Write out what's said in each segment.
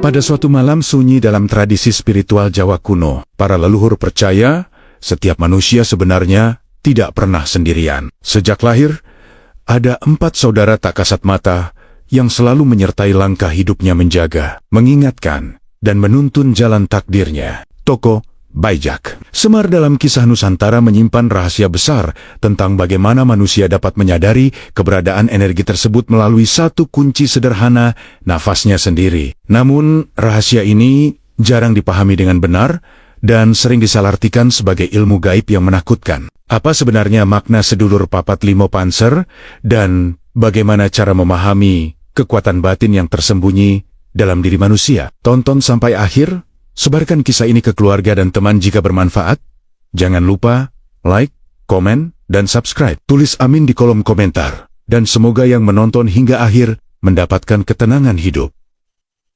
Pada suatu malam sunyi dalam tradisi spiritual Jawa kuno, para leluhur percaya setiap manusia sebenarnya tidak pernah sendirian. Sejak lahir, ada 4 saudara tak kasat mata yang selalu menyertai langkah hidupnya, menjaga, mengingatkan, dan menuntun jalan takdirnya. Toko Baijak. Semar dalam kisah Nusantara menyimpan rahasia besar tentang bagaimana manusia dapat menyadari keberadaan energi tersebut melalui satu kunci sederhana, nafasnya sendiri. Namun, rahasia ini jarang dipahami dengan benar dan sering disalahartikan sebagai ilmu gaib yang menakutkan. Apa sebenarnya makna sedulur papat limo panser dan bagaimana cara memahami kekuatan batin yang tersembunyi dalam diri manusia? Tonton sampai akhir. Sebarkan kisah ini ke keluarga dan teman jika bermanfaat. Jangan lupa like, komen, dan subscribe. Tulis amin di kolom komentar. Dan semoga yang menonton hingga akhir mendapatkan ketenangan hidup.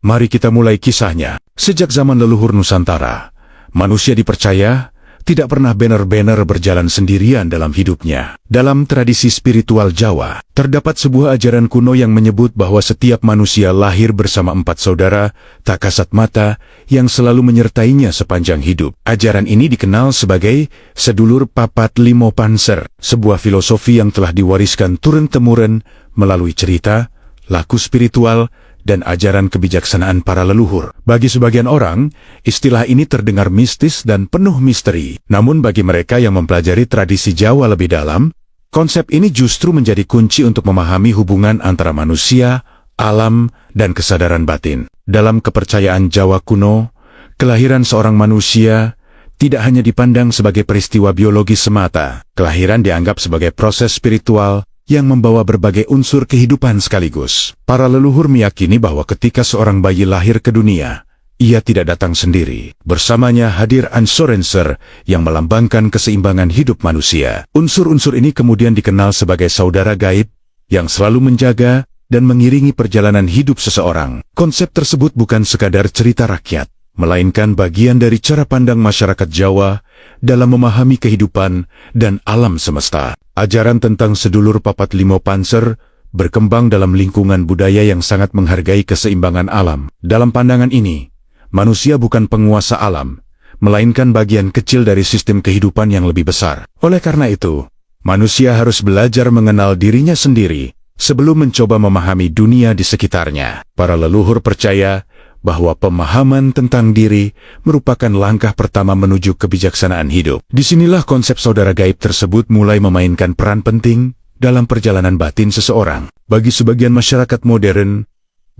Mari kita mulai kisahnya. Sejak zaman leluhur Nusantara, manusia dipercaya tidak pernah benar-benar berjalan sendirian dalam hidupnya. Dalam tradisi spiritual Jawa, terdapat sebuah ajaran kuno yang menyebut bahwa setiap manusia lahir bersama 4 saudara tak kasat mata yang selalu menyertainya sepanjang hidup. Ajaran ini dikenal sebagai sedulur papat limo panser, sebuah filosofi yang telah diwariskan turun-temurun melalui cerita, laku spiritual, dan ajaran kebijaksanaan para leluhur. Bagi sebagian orang, istilah ini terdengar mistis dan penuh misteri. Namun bagi mereka yang mempelajari tradisi Jawa lebih dalam, konsep ini justru menjadi kunci untuk memahami hubungan antara manusia, alam, dan kesadaran batin. Dalam kepercayaan Jawa kuno, kelahiran seorang manusia tidak hanya dipandang sebagai peristiwa biologis semata. Kelahiran dianggap sebagai proses spiritual yang membawa berbagai unsur kehidupan sekaligus. Para leluhur meyakini bahwa ketika seorang bayi lahir ke dunia, ia tidak datang sendiri. Bersamanya hadir unsur-unsur yang melambangkan keseimbangan hidup manusia. Unsur-unsur ini kemudian dikenal sebagai saudara gaib yang selalu menjaga dan mengiringi perjalanan hidup seseorang. Konsep tersebut bukan sekadar cerita rakyat, melainkan bagian dari cara pandang masyarakat Jawa dalam memahami kehidupan dan alam semesta. Ajaran tentang sedulur papat limo panser berkembang dalam lingkungan budaya yang sangat menghargai keseimbangan alam. Dalam pandangan ini, manusia bukan penguasa alam, melainkan bagian kecil dari sistem kehidupan yang lebih besar. Oleh karena itu, manusia harus belajar mengenal dirinya sendiri sebelum mencoba memahami dunia di sekitarnya. Para leluhur percaya bahwa pemahaman tentang diri merupakan langkah pertama menuju kebijaksanaan hidup. Disinilah konsep saudara gaib tersebut mulai memainkan peran penting dalam perjalanan batin seseorang. Bagi sebagian masyarakat modern,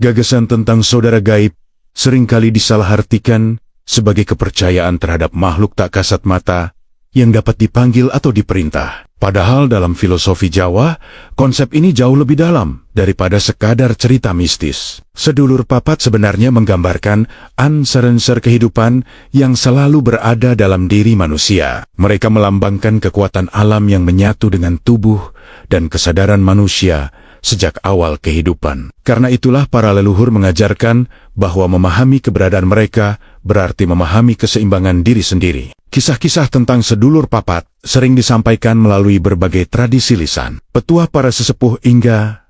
gagasan tentang saudara gaib seringkali disalahartikan sebagai kepercayaan terhadap makhluk tak kasat mata yang dapat dipanggil atau diperintah. Padahal dalam filosofi Jawa, konsep ini jauh lebih dalam daripada sekadar cerita mistis. Sedulur papat sebenarnya menggambarkan unsur-unsur kehidupan yang selalu berada dalam diri manusia. Mereka melambangkan kekuatan alam yang menyatu dengan tubuh dan kesadaran manusia sejak awal kehidupan. Karena itulah para leluhur mengajarkan bahwa memahami keberadaan mereka berarti memahami keseimbangan diri sendiri. Kisah-kisah tentang sedulur papat sering disampaikan melalui berbagai tradisi lisan, petuah para sesepuh hingga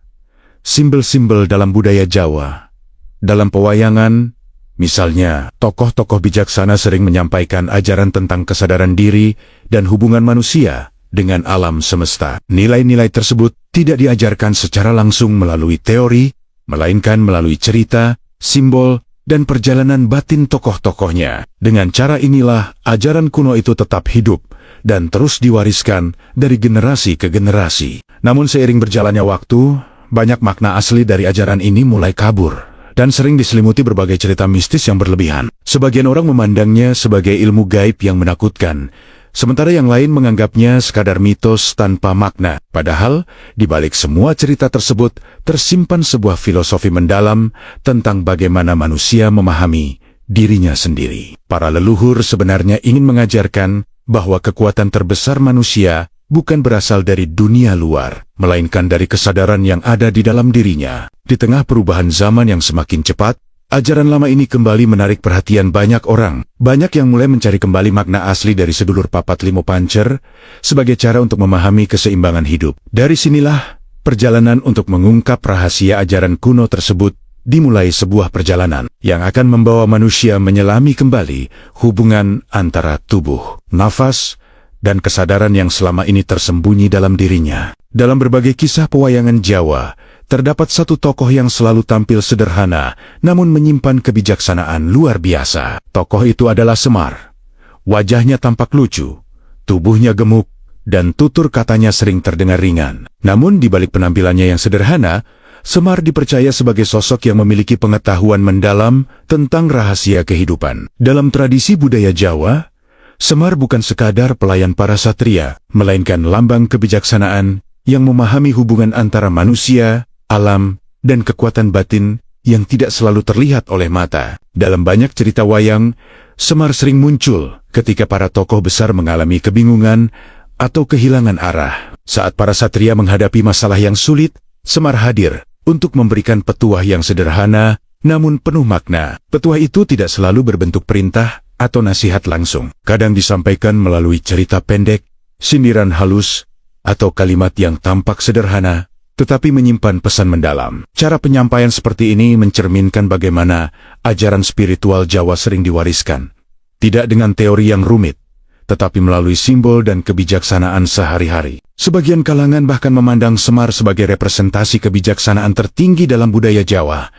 simbol-simbol dalam budaya Jawa. Dalam pewayangan, misalnya, tokoh-tokoh bijaksana sering menyampaikan ajaran tentang kesadaran diri dan hubungan manusia dengan alam semesta. Nilai-nilai tersebut tidak diajarkan secara langsung melalui teori, melainkan melalui cerita, simbol, dan perjalanan batin tokoh-tokohnya. Dengan cara inilah, ajaran kuno itu tetap hidup dan terus diwariskan dari generasi ke generasi. Namun seiring berjalannya waktu, banyak makna asli dari ajaran ini mulai kabur dan sering diselimuti berbagai cerita mistis yang berlebihan. Sebagian orang memandangnya sebagai ilmu gaib yang menakutkan, sementara yang lain menganggapnya sekadar mitos tanpa makna. Padahal, di balik semua cerita tersebut, tersimpan sebuah filosofi mendalam tentang bagaimana manusia memahami dirinya sendiri. Para leluhur sebenarnya ingin mengajarkan bahwa kekuatan terbesar manusia bukan berasal dari dunia luar, melainkan dari kesadaran yang ada di dalam dirinya. Di tengah perubahan zaman yang semakin cepat, ajaran lama ini kembali menarik perhatian banyak orang. Banyak yang mulai mencari kembali makna asli dari sedulur papat limo panser sebagai cara untuk memahami keseimbangan hidup. Dari sinilah perjalanan untuk mengungkap rahasia ajaran kuno tersebut dimulai sebuah perjalanan yang akan membawa manusia menyelami kembali hubungan antara tubuh, nafas, dan kesadaran yang selama ini tersembunyi dalam dirinya. Dalam berbagai kisah pewayangan Jawa, terdapat satu tokoh yang selalu tampil sederhana, namun menyimpan kebijaksanaan luar biasa. Tokoh itu adalah Semar. Wajahnya tampak lucu, tubuhnya gemuk, dan tutur katanya sering terdengar ringan. Namun di balik penampilannya yang sederhana, Semar dipercaya sebagai sosok yang memiliki pengetahuan mendalam tentang rahasia kehidupan. Dalam tradisi budaya Jawa, Semar bukan sekadar pelayan para satria, melainkan lambang kebijaksanaan yang memahami hubungan antara manusia, alam, dan kekuatan batin yang tidak selalu terlihat oleh mata. Dalam banyak cerita wayang, Semar sering muncul ketika para tokoh besar mengalami kebingungan atau kehilangan arah. Saat para satria menghadapi masalah yang sulit, Semar hadir untuk memberikan petuah yang sederhana namun penuh makna. Petuah itu tidak selalu berbentuk perintah atau nasihat langsung. Kadang disampaikan melalui cerita pendek, sindiran halus, atau kalimat yang tampak sederhana, tetapi menyimpan pesan mendalam. Cara penyampaian seperti ini mencerminkan bagaimana ajaran spiritual Jawa sering diwariskan. Tidak dengan teori yang rumit, tetapi melalui simbol dan kebijaksanaan sehari-hari. Sebagian kalangan bahkan memandang Semar sebagai representasi kebijaksanaan tertinggi dalam budaya Jawa.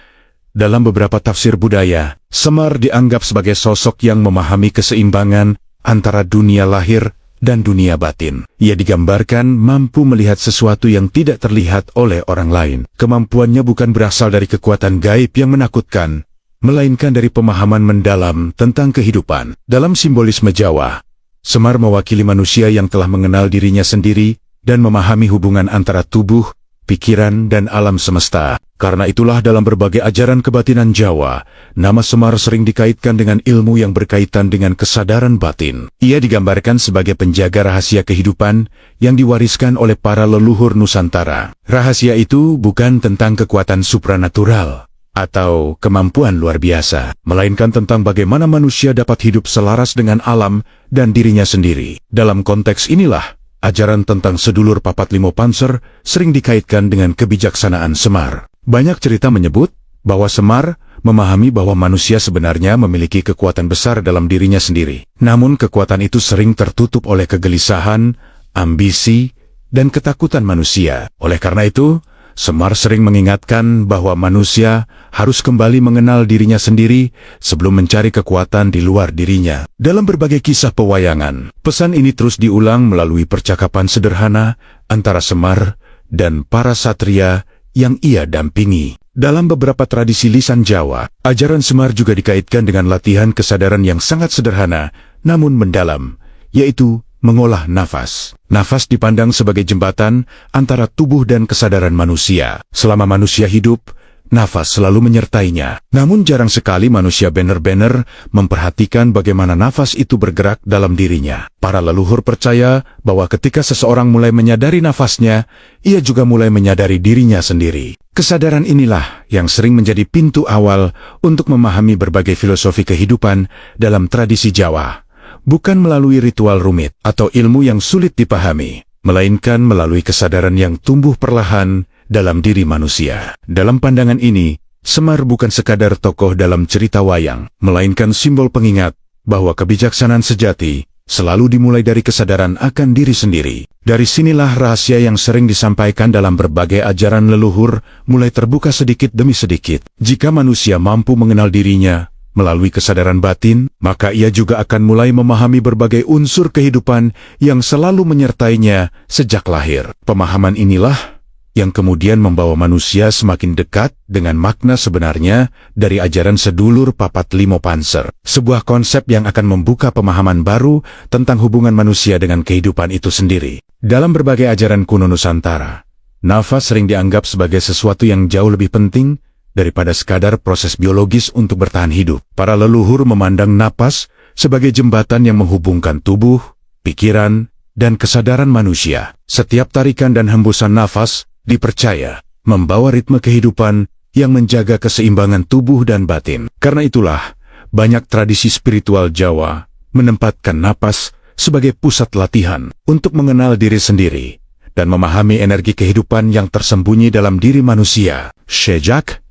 Dalam beberapa tafsir budaya, Semar dianggap sebagai sosok yang memahami keseimbangan antara dunia lahir dan dunia batin. Ia digambarkan mampu melihat sesuatu yang tidak terlihat oleh orang lain. Kemampuannya bukan berasal dari kekuatan gaib yang menakutkan, melainkan dari pemahaman mendalam tentang kehidupan. Dalam simbolisme Jawa, Semar mewakili manusia yang telah mengenal dirinya sendiri dan memahami hubungan antara tubuh, pikiran, dan alam semesta. Karena itulah dalam berbagai ajaran kebatinan Jawa, nama Semar sering dikaitkan dengan ilmu yang berkaitan dengan kesadaran batin. Ia digambarkan sebagai penjaga rahasia kehidupan yang diwariskan oleh para leluhur Nusantara. Rahasia itu bukan tentang kekuatan supranatural atau kemampuan luar biasa, melainkan tentang bagaimana manusia dapat hidup selaras dengan alam dan dirinya sendiri. Dalam konteks inilah, ajaran tentang sedulur papat limo panser sering dikaitkan dengan kebijaksanaan Semar. Banyak cerita menyebut bahwa Semar memahami bahwa manusia sebenarnya memiliki kekuatan besar dalam dirinya sendiri. Namun kekuatan itu sering tertutup oleh kegelisahan, ambisi, dan ketakutan manusia. Oleh karena itu, Semar sering mengingatkan bahwa manusia harus kembali mengenal dirinya sendiri sebelum mencari kekuatan di luar dirinya. Dalam berbagai kisah pewayangan, pesan ini terus diulang melalui percakapan sederhana antara Semar dan para satria yang ia dampingi. Dalam beberapa tradisi lisan Jawa, ajaran Semar juga dikaitkan dengan latihan kesadaran yang sangat sederhana namun mendalam, yaitu mengolah nafas. Nafas dipandang sebagai jembatan antara tubuh dan kesadaran manusia. Selama manusia hidup, nafas selalu menyertainya. Namun jarang sekali manusia benar-benar memperhatikan bagaimana nafas itu bergerak dalam dirinya. Para leluhur percaya bahwa ketika seseorang mulai menyadari nafasnya, ia juga mulai menyadari dirinya sendiri. Kesadaran inilah yang sering menjadi pintu awal untuk memahami berbagai filosofi kehidupan dalam tradisi Jawa. Bukan melalui ritual rumit atau ilmu yang sulit dipahami, melainkan melalui kesadaran yang tumbuh perlahan dalam diri manusia. Dalam pandangan ini, Semar bukan sekadar tokoh dalam cerita wayang, melainkan simbol pengingat bahwa kebijaksanaan sejati selalu dimulai dari kesadaran akan diri sendiri. Dari sinilah rahasia yang sering disampaikan dalam berbagai ajaran leluhur mulai terbuka sedikit demi sedikit. Jika manusia mampu mengenal dirinya melalui kesadaran batin, maka ia juga akan mulai memahami berbagai unsur kehidupan yang selalu menyertainya sejak lahir. Pemahaman inilah yang kemudian membawa manusia semakin dekat dengan makna sebenarnya dari ajaran sedulur papat limo panser. Sebuah konsep yang akan membuka pemahaman baru tentang hubungan manusia dengan kehidupan itu sendiri. Dalam berbagai ajaran kuno Nusantara, nafas sering dianggap sebagai sesuatu yang jauh lebih penting daripada sekadar proses biologis untuk bertahan hidup. Para leluhur memandang napas sebagai jembatan yang menghubungkan tubuh, pikiran, dan kesadaran manusia. Setiap tarikan dan hembusan nafas dipercaya membawa ritme kehidupan yang menjaga keseimbangan tubuh dan batin. Karena itulah, banyak tradisi spiritual Jawa menempatkan napas sebagai pusat latihan untuk mengenal diri sendiri dan memahami energi kehidupan yang tersembunyi dalam diri manusia. Sejak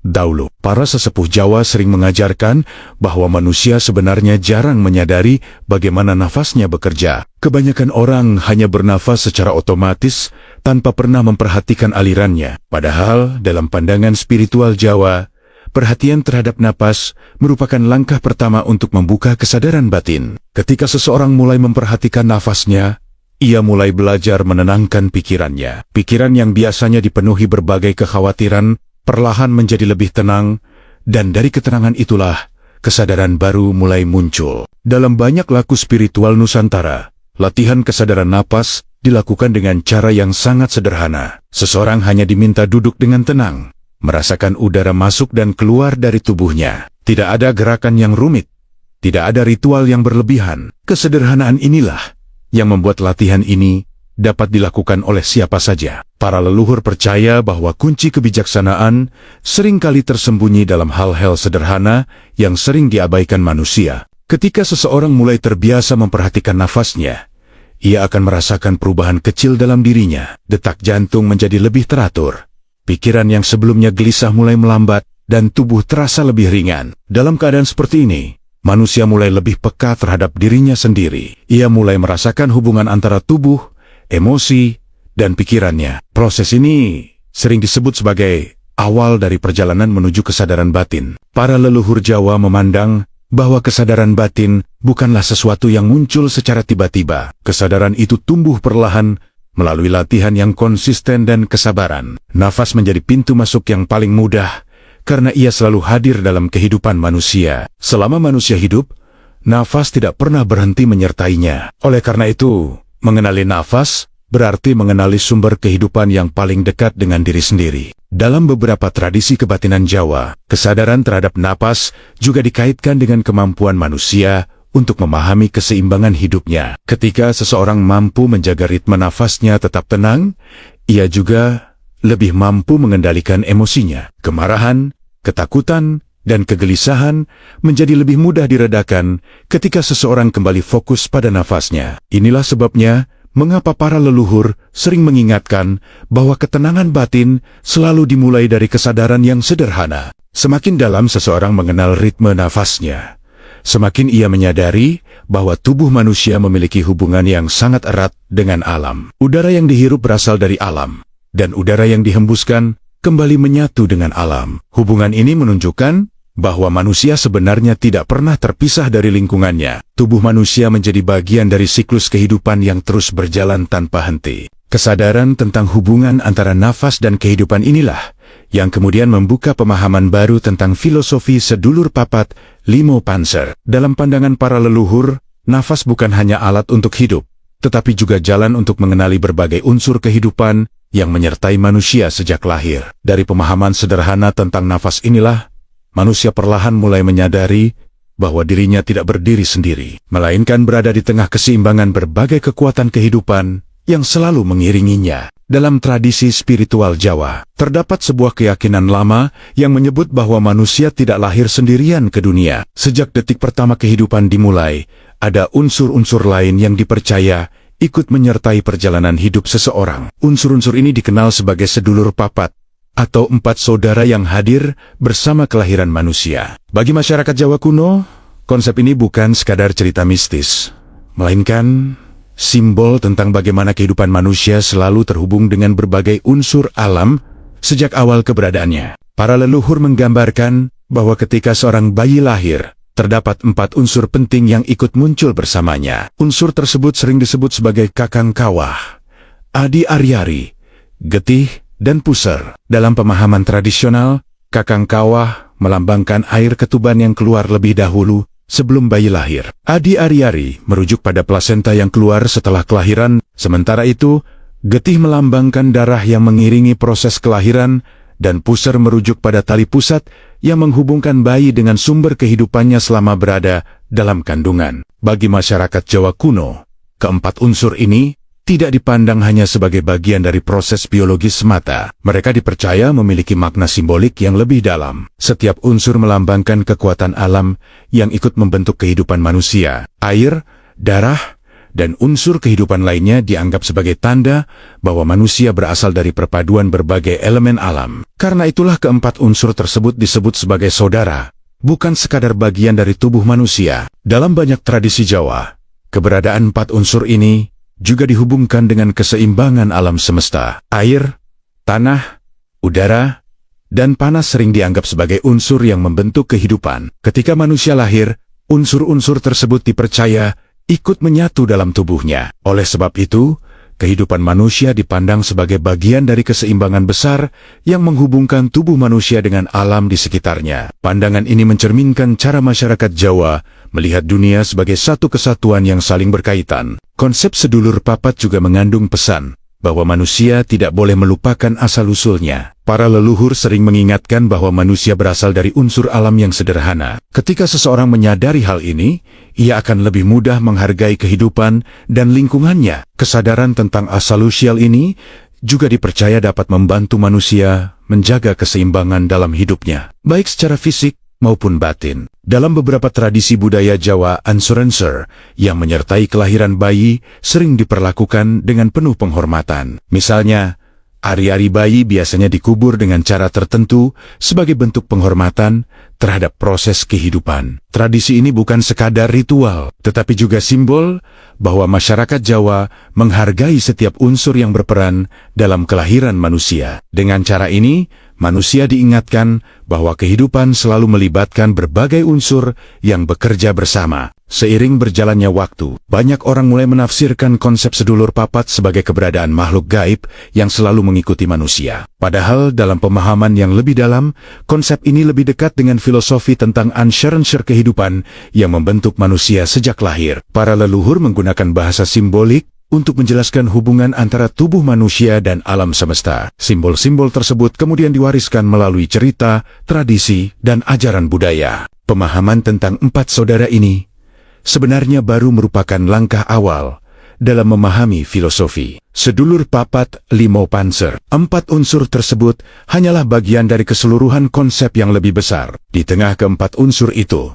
Dahulu, para sesepuh Jawa sering mengajarkan bahwa manusia sebenarnya jarang menyadari bagaimana nafasnya bekerja. Kebanyakan orang hanya bernafas secara otomatis tanpa pernah memperhatikan alirannya. Padahal, dalam pandangan spiritual Jawa, perhatian terhadap napas merupakan langkah pertama untuk membuka kesadaran batin. Ketika seseorang mulai memperhatikan nafasnya, ia mulai belajar menenangkan pikirannya. Pikiran yang biasanya dipenuhi berbagai kekhawatiran perlahan menjadi lebih tenang, dan dari ketenangan itulah kesadaran baru mulai muncul. Dalam banyak laku spiritual Nusantara, latihan kesadaran napas dilakukan dengan cara yang sangat sederhana. Seseorang hanya diminta duduk dengan tenang, merasakan udara masuk dan keluar dari tubuhnya. Tidak ada gerakan yang rumit, tidak ada ritual yang berlebihan. Kesederhanaan inilah yang membuat latihan ini dapat dilakukan oleh siapa saja. Para leluhur percaya bahwa kunci kebijaksanaan seringkali tersembunyi dalam hal-hal sederhana yang sering diabaikan manusia. Ketika seseorang mulai terbiasa memperhatikan nafasnya, ia akan merasakan perubahan kecil dalam dirinya. Detak jantung menjadi lebih teratur, pikiran yang sebelumnya gelisah mulai melambat, dan tubuh terasa lebih ringan. Dalam keadaan seperti ini, manusia mulai lebih peka terhadap dirinya sendiri. Ia mulai merasakan hubungan antara tubuh, emosi, dan pikirannya. Proses ini sering disebut sebagai awal dari perjalanan menuju kesadaran batin. Para leluhur Jawa memandang bahwa kesadaran batin bukanlah sesuatu yang muncul secara tiba-tiba. Kesadaran itu tumbuh perlahan melalui latihan yang konsisten dan kesabaran. Nafas menjadi pintu masuk yang paling mudah karena ia selalu hadir dalam kehidupan manusia. Selama manusia hidup, nafas tidak pernah berhenti menyertainya. Oleh karena itu, mengenali nafas berarti mengenali sumber kehidupan yang paling dekat dengan diri sendiri. Dalam beberapa tradisi kebatinan Jawa, kesadaran terhadap napas juga dikaitkan dengan kemampuan manusia untuk memahami keseimbangan hidupnya. Ketika seseorang mampu menjaga ritme nafasnya tetap tenang, ia juga lebih mampu mengendalikan emosinya. Kemarahan, ketakutan, dan kegelisahan menjadi lebih mudah diredakan ketika seseorang kembali fokus pada nafasnya. Inilah sebabnya mengapa para leluhur sering mengingatkan bahwa ketenangan batin selalu dimulai dari kesadaran yang sederhana. Semakin dalam seseorang mengenal ritme nafasnya, semakin ia menyadari bahwa tubuh manusia memiliki hubungan yang sangat erat dengan alam. Udara yang dihirup berasal dari alam, dan udara yang dihembuskan kembali menyatu dengan alam. Hubungan ini menunjukkan bahwa manusia sebenarnya tidak pernah terpisah dari lingkungannya. Tubuh manusia menjadi bagian dari siklus kehidupan yang terus berjalan tanpa henti. Kesadaran tentang hubungan antara nafas dan kehidupan inilah yang kemudian membuka pemahaman baru tentang filosofi sedulur papat Limo Panser. Dalam pandangan para leluhur, nafas bukan hanya alat untuk hidup, tetapi juga jalan untuk mengenali berbagai unsur kehidupan yang menyertai manusia sejak lahir. Dari pemahaman sederhana tentang nafas inilah, manusia perlahan mulai menyadari bahwa dirinya tidak berdiri sendiri, melainkan berada di tengah keseimbangan berbagai kekuatan kehidupan yang selalu mengiringinya. Dalam tradisi spiritual Jawa, terdapat sebuah keyakinan lama yang menyebut bahwa manusia tidak lahir sendirian ke dunia. Sejak detik pertama kehidupan dimulai, ada unsur-unsur lain yang dipercaya ikut menyertai perjalanan hidup seseorang. Unsur-unsur ini dikenal sebagai sedulur papat, atau 4 saudara yang hadir bersama kelahiran manusia. Bagi masyarakat Jawa kuno, konsep ini bukan sekadar cerita mistis, melainkan simbol tentang bagaimana kehidupan manusia selalu terhubung dengan berbagai unsur alam sejak awal keberadaannya. Para leluhur menggambarkan bahwa ketika seorang bayi lahir, terdapat 4 unsur penting yang ikut muncul bersamanya. Unsur tersebut sering disebut sebagai Kakang Kawah, Adi Aryari, Getih, dan Puser. Dalam pemahaman tradisional, Kakang Kawah melambangkan air ketuban yang keluar lebih dahulu sebelum bayi lahir. Adi Aryari merujuk pada plasenta yang keluar setelah kelahiran, sementara itu, Getih melambangkan darah yang mengiringi proses kelahiran, dan Puser merujuk pada tali pusat yang menghubungkan bayi dengan sumber kehidupannya selama berada dalam kandungan. Bagi masyarakat Jawa kuno, keempat unsur ini tidak dipandang hanya sebagai bagian dari proses biologis semata. Mereka dipercaya memiliki makna simbolik yang lebih dalam. Setiap unsur melambangkan kekuatan alam yang ikut membentuk kehidupan manusia. Air, darah, dan unsur kehidupan lainnya dianggap sebagai tanda bahwa manusia berasal dari perpaduan berbagai elemen alam. Karena itulah keempat unsur tersebut disebut sebagai saudara, bukan sekadar bagian dari tubuh manusia. Dalam banyak tradisi Jawa, keberadaan empat unsur ini juga dihubungkan dengan keseimbangan alam semesta. Air, tanah, udara, dan panas sering dianggap sebagai unsur yang membentuk kehidupan. Ketika manusia lahir, unsur-unsur tersebut dipercaya ikut menyatu dalam tubuhnya. Oleh sebab itu, kehidupan manusia dipandang sebagai bagian dari keseimbangan besar yang menghubungkan tubuh manusia dengan alam di sekitarnya. Pandangan ini mencerminkan cara masyarakat Jawa melihat dunia sebagai satu kesatuan yang saling berkaitan. Konsep sedulur papat juga mengandung pesan bahwa manusia tidak boleh melupakan asal-usulnya. Para leluhur sering mengingatkan bahwa manusia berasal dari unsur alam yang sederhana. Ketika seseorang menyadari hal ini, ia akan lebih mudah menghargai kehidupan dan lingkungannya. Kesadaran tentang asal-usul ini juga dipercaya dapat membantu manusia menjaga keseimbangan dalam hidupnya, baik secara fisik maupun batin. Dalam beberapa tradisi budaya Jawa, Ansurenser yang menyertai kelahiran bayi sering diperlakukan dengan penuh penghormatan. Misalnya, ari-ari bayi biasanya dikubur dengan cara tertentu sebagai bentuk penghormatan terhadap proses kehidupan. Tradisi ini bukan sekadar ritual, tetapi juga simbol bahwa masyarakat Jawa menghargai setiap unsur yang berperan dalam kelahiran manusia. Dengan cara ini, manusia diingatkan bahwa kehidupan selalu melibatkan berbagai unsur yang bekerja bersama. Seiring berjalannya waktu, banyak orang mulai menafsirkan konsep sedulur papat sebagai keberadaan makhluk gaib yang selalu mengikuti manusia. Padahal dalam pemahaman yang lebih dalam, konsep ini lebih dekat dengan filosofi tentang Ansurenser kehidupan yang membentuk manusia sejak lahir. Para leluhur menggunakan bahasa simbolik untuk menjelaskan hubungan antara tubuh manusia dan alam semesta. Simbol-simbol tersebut kemudian diwariskan melalui cerita, tradisi, dan ajaran budaya. Pemahaman tentang empat saudara ini sebenarnya baru merupakan langkah awal dalam memahami filosofi sedulur papat limo panser. Empat unsur tersebut hanyalah bagian dari keseluruhan konsep yang lebih besar. Di tengah keempat unsur itu,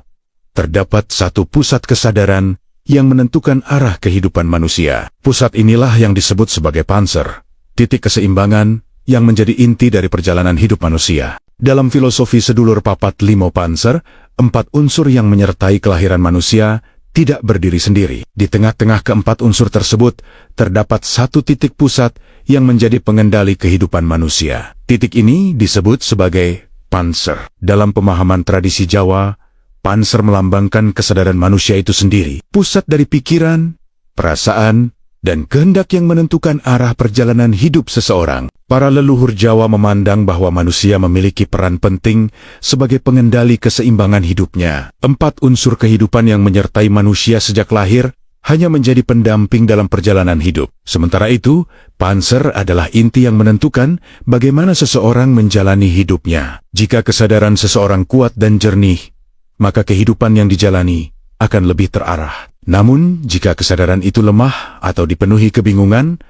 terdapat satu pusat kesadaran yang menentukan arah kehidupan manusia. Pusat inilah yang disebut sebagai panser, titik keseimbangan yang menjadi inti dari perjalanan hidup manusia. Dalam filosofi sedulur papat limo panser, empat unsur yang menyertai kelahiran manusia tidak berdiri sendiri. Di tengah-tengah keempat unsur tersebut, terdapat satu titik pusat yang menjadi pengendali kehidupan manusia. Titik ini disebut sebagai panser. Dalam pemahaman tradisi Jawa, panser melambangkan kesadaran manusia itu sendiri, pusat dari pikiran, perasaan, dan kehendak yang menentukan arah perjalanan hidup seseorang. Para leluhur Jawa memandang bahwa manusia memiliki peran penting sebagai pengendali keseimbangan hidupnya. Empat unsur kehidupan yang menyertai manusia sejak lahir hanya menjadi pendamping dalam perjalanan hidup. Sementara itu, panser adalah inti yang menentukan bagaimana seseorang menjalani hidupnya. Jika kesadaran seseorang kuat dan jernih, maka kehidupan yang dijalani akan lebih terarah. Namun, jika kesadaran itu lemah atau dipenuhi kebingungan,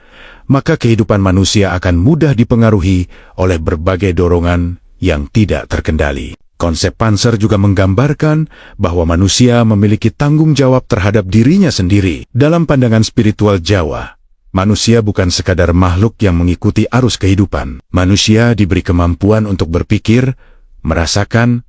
maka kehidupan manusia akan mudah dipengaruhi oleh berbagai dorongan yang tidak terkendali. Konsep panser juga menggambarkan bahwa manusia memiliki tanggung jawab terhadap dirinya sendiri. Dalam pandangan spiritual Jawa, manusia bukan sekadar makhluk yang mengikuti arus kehidupan. Manusia diberi kemampuan untuk berpikir, merasakan,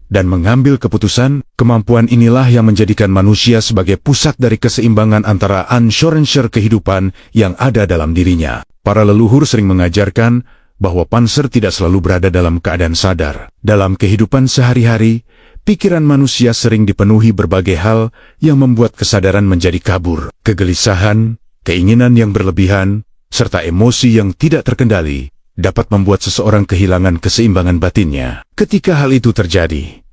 dan mengambil keputusan. Kemampuan inilah yang menjadikan manusia sebagai pusat dari keseimbangan antara Ansurenser kehidupan yang ada dalam dirinya. Para leluhur sering mengajarkan bahwa panser tidak selalu berada dalam keadaan sadar. Dalam kehidupan sehari-hari, pikiran manusia sering dipenuhi berbagai hal yang membuat kesadaran menjadi kabur. Kegelisahan, keinginan yang berlebihan, serta emosi yang tidak terkendali dapat membuat seseorang kehilangan keseimbangan batinnya. Ketika hal itu terjadi,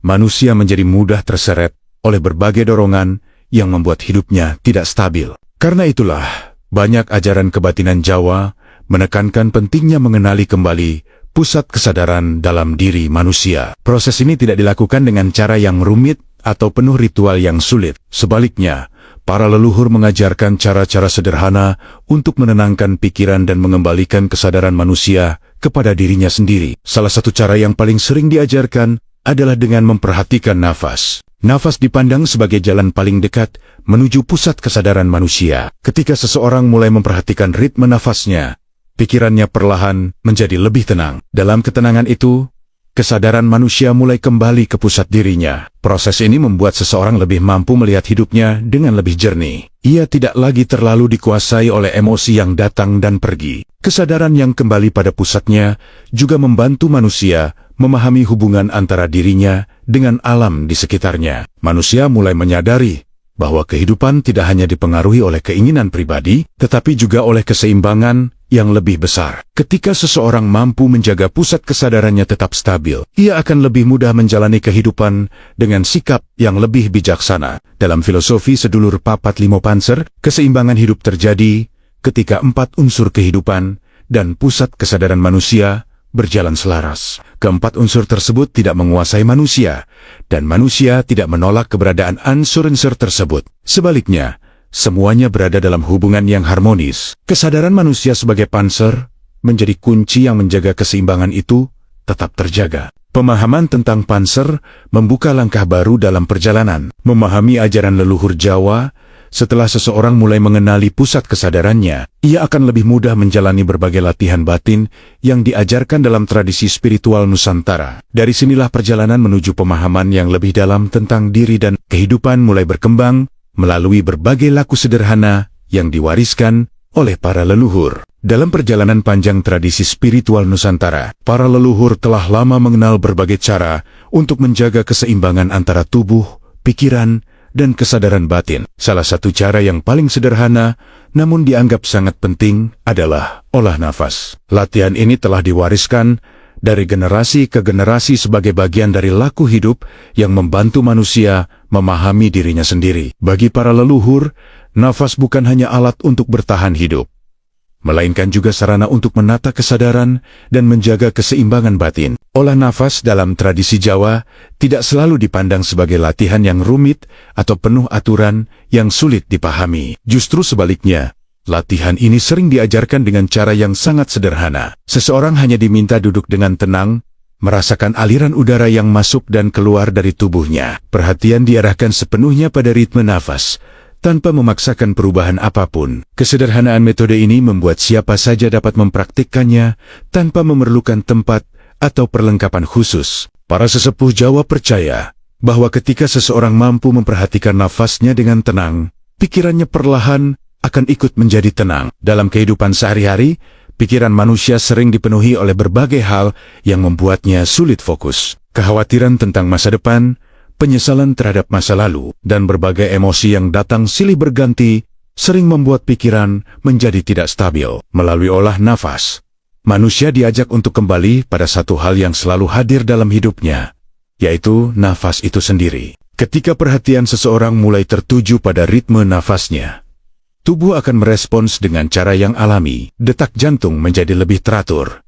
manusia menjadi mudah terseret oleh berbagai dorongan yang membuat hidupnya tidak stabil. Karena itulah, banyak ajaran kebatinan Jawa menekankan pentingnya mengenali kembali pusat kesadaran dalam diri manusia. Proses ini tidak dilakukan dengan cara yang rumit atau penuh ritual yang sulit. Sebaliknya, para leluhur mengajarkan cara-cara sederhana untuk menenangkan pikiran dan mengembalikan kesadaran manusia kepada dirinya sendiri. Salah satu cara yang paling sering diajarkan adalah dengan memperhatikan nafas. Nafas dipandang sebagai jalan paling dekat menuju pusat kesadaran manusia. Ketika seseorang mulai memperhatikan ritme nafasnya, pikirannya perlahan menjadi lebih tenang. Dalam ketenangan itu, kesadaran manusia mulai kembali ke pusat dirinya. Proses ini membuat seseorang lebih mampu melihat hidupnya dengan lebih jernih. Ia tidak lagi terlalu dikuasai oleh emosi yang datang dan pergi. Kesadaran yang kembali pada pusatnya juga membantu manusia memahami hubungan antara dirinya dengan alam di sekitarnya. Manusia mulai menyadari bahwa kehidupan tidak hanya dipengaruhi oleh keinginan pribadi, tetapi juga oleh keseimbangan yang lebih besar. Ketika seseorang mampu menjaga pusat kesadarannya tetap stabil, ia akan lebih mudah menjalani kehidupan dengan sikap yang lebih bijaksana. Dalam filosofi sedulur Papat Limo Panser, keseimbangan hidup terjadi ketika 4 unsur kehidupan dan pusat kesadaran manusia berjalan selaras. Keempat unsur tersebut tidak menguasai manusia, dan manusia tidak menolak keberadaan unsur-unsur tersebut. Sebaliknya, semuanya berada dalam hubungan yang harmonis. Kesadaran manusia sebagai panser menjadi kunci yang menjaga keseimbangan itu tetap terjaga. Pemahaman tentang panser membuka langkah baru dalam perjalanan. Memahami ajaran leluhur Jawa, setelah seseorang mulai mengenali pusat kesadarannya, ia akan lebih mudah menjalani berbagai latihan batin yang diajarkan dalam tradisi spiritual Nusantara. Dari sinilah perjalanan menuju pemahaman yang lebih dalam tentang diri dan kehidupan mulai berkembang melalui berbagai laku sederhana yang diwariskan oleh para leluhur. Dalam perjalanan panjang tradisi spiritual Nusantara, para leluhur telah lama mengenal berbagai cara untuk menjaga keseimbangan antara tubuh, pikiran, dan kesadaran batin. Salah satu cara yang paling sederhana, namun dianggap sangat penting, adalah olah nafas. Latihan ini telah diwariskan dari generasi ke generasi sebagai bagian dari laku hidup yang membantu manusia memahami dirinya sendiri. Bagi para leluhur, nafas bukan hanya alat untuk bertahan hidup, melainkan juga sarana untuk menata kesadaran dan menjaga keseimbangan batin. Olah nafas dalam tradisi Jawa tidak selalu dipandang sebagai latihan yang rumit atau penuh aturan yang sulit dipahami. Justru sebaliknya, latihan ini sering diajarkan dengan cara yang sangat sederhana. Seseorang hanya diminta duduk dengan tenang, merasakan aliran udara yang masuk dan keluar dari tubuhnya. Perhatian diarahkan sepenuhnya pada ritme nafas, tanpa memaksakan perubahan apapun. Kesederhanaan metode ini membuat siapa saja dapat mempraktikkannya tanpa memerlukan tempat atau perlengkapan khusus. Para sesepuh Jawa percaya bahwa ketika seseorang mampu memperhatikan nafasnya dengan tenang, pikirannya perlahan akan ikut menjadi tenang. Dalam kehidupan sehari-hari, pikiran manusia sering dipenuhi oleh berbagai hal yang membuatnya sulit fokus. Kekhawatiran tentang masa depan, penyesalan terhadap masa lalu, dan berbagai emosi yang datang silih berganti sering membuat pikiran menjadi tidak stabil. Melalui olah nafas, manusia diajak untuk kembali pada satu hal yang selalu hadir dalam hidupnya, yaitu nafas itu sendiri. Ketika perhatian seseorang mulai tertuju pada ritme nafasnya, tubuh akan merespons dengan cara yang alami. Detak jantung menjadi lebih teratur,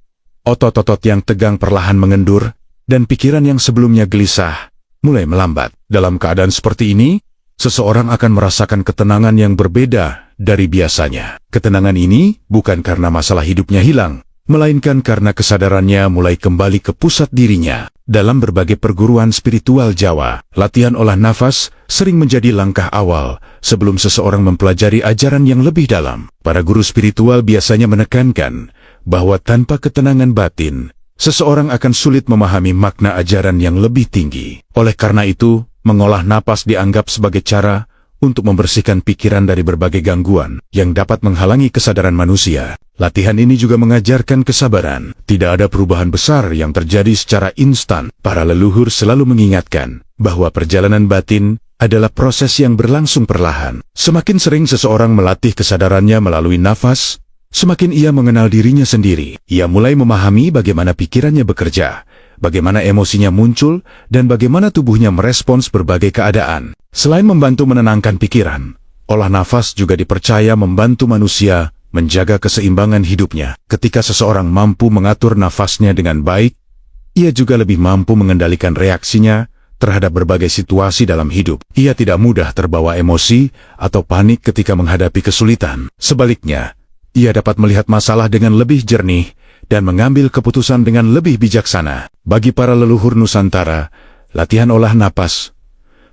otot-otot yang tegang perlahan mengendur, dan pikiran yang sebelumnya gelisah mulai melambat. Dalam keadaan seperti ini, seseorang akan merasakan ketenangan yang berbeda dari biasanya. Ketenangan ini bukan karena masalah hidupnya hilang, melainkan karena kesadarannya mulai kembali ke pusat dirinya. Dalam berbagai perguruan spiritual Jawa, latihan olah nafas sering menjadi langkah awal sebelum seseorang mempelajari ajaran yang lebih dalam. Para guru spiritual biasanya menekankan bahwa tanpa ketenangan batin, seseorang akan sulit memahami makna ajaran yang lebih tinggi. Oleh karena itu, mengolah napas dianggap sebagai cara untuk membersihkan pikiran dari berbagai gangguan yang dapat menghalangi kesadaran manusia. Latihan ini juga mengajarkan kesabaran. Tidak ada perubahan besar yang terjadi secara instan. Para leluhur selalu mengingatkan bahwa perjalanan batin adalah proses yang berlangsung perlahan. Semakin sering seseorang melatih kesadarannya melalui nafas, semakin ia mengenal dirinya sendiri. Ia mulai memahami bagaimana pikirannya bekerja, bagaimana emosinya muncul, dan bagaimana tubuhnya merespons berbagai keadaan. Selain membantu menenangkan pikiran, olah nafas juga dipercaya membantu manusia menjaga keseimbangan hidupnya. Ketika seseorang mampu mengatur nafasnya dengan baik, ia juga lebih mampu mengendalikan reaksinya terhadap berbagai situasi dalam hidup. Ia tidak mudah terbawa emosi atau panik ketika menghadapi kesulitan. Sebaliknya, ia dapat melihat masalah dengan lebih jernih dan mengambil keputusan dengan lebih bijaksana. Bagi para leluhur Nusantara, latihan olah napas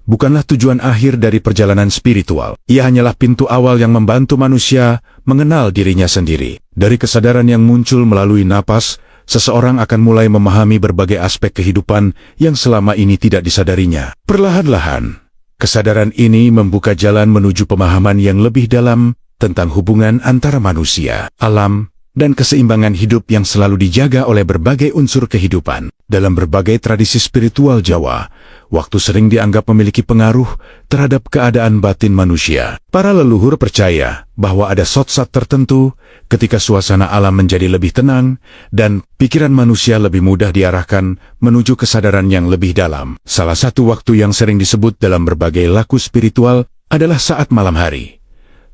bukanlah tujuan akhir dari perjalanan spiritual. Ia hanyalah pintu awal yang membantu manusia mengenal dirinya sendiri. Dari kesadaran yang muncul melalui napas, seseorang akan mulai memahami berbagai aspek kehidupan yang selama ini tidak disadarinya. Perlahan-lahan, kesadaran ini membuka jalan menuju pemahaman yang lebih dalam tentang hubungan antara manusia, alam, dan keseimbangan hidup yang selalu dijaga oleh berbagai unsur kehidupan. Dalam berbagai tradisi spiritual Jawa, waktu sering dianggap memiliki pengaruh terhadap keadaan batin manusia. Para leluhur percaya bahwa ada saat-saat tertentu ketika suasana alam menjadi lebih tenang dan pikiran manusia lebih mudah diarahkan menuju kesadaran yang lebih dalam. Salah satu waktu yang sering disebut dalam berbagai laku spiritual adalah saat malam hari,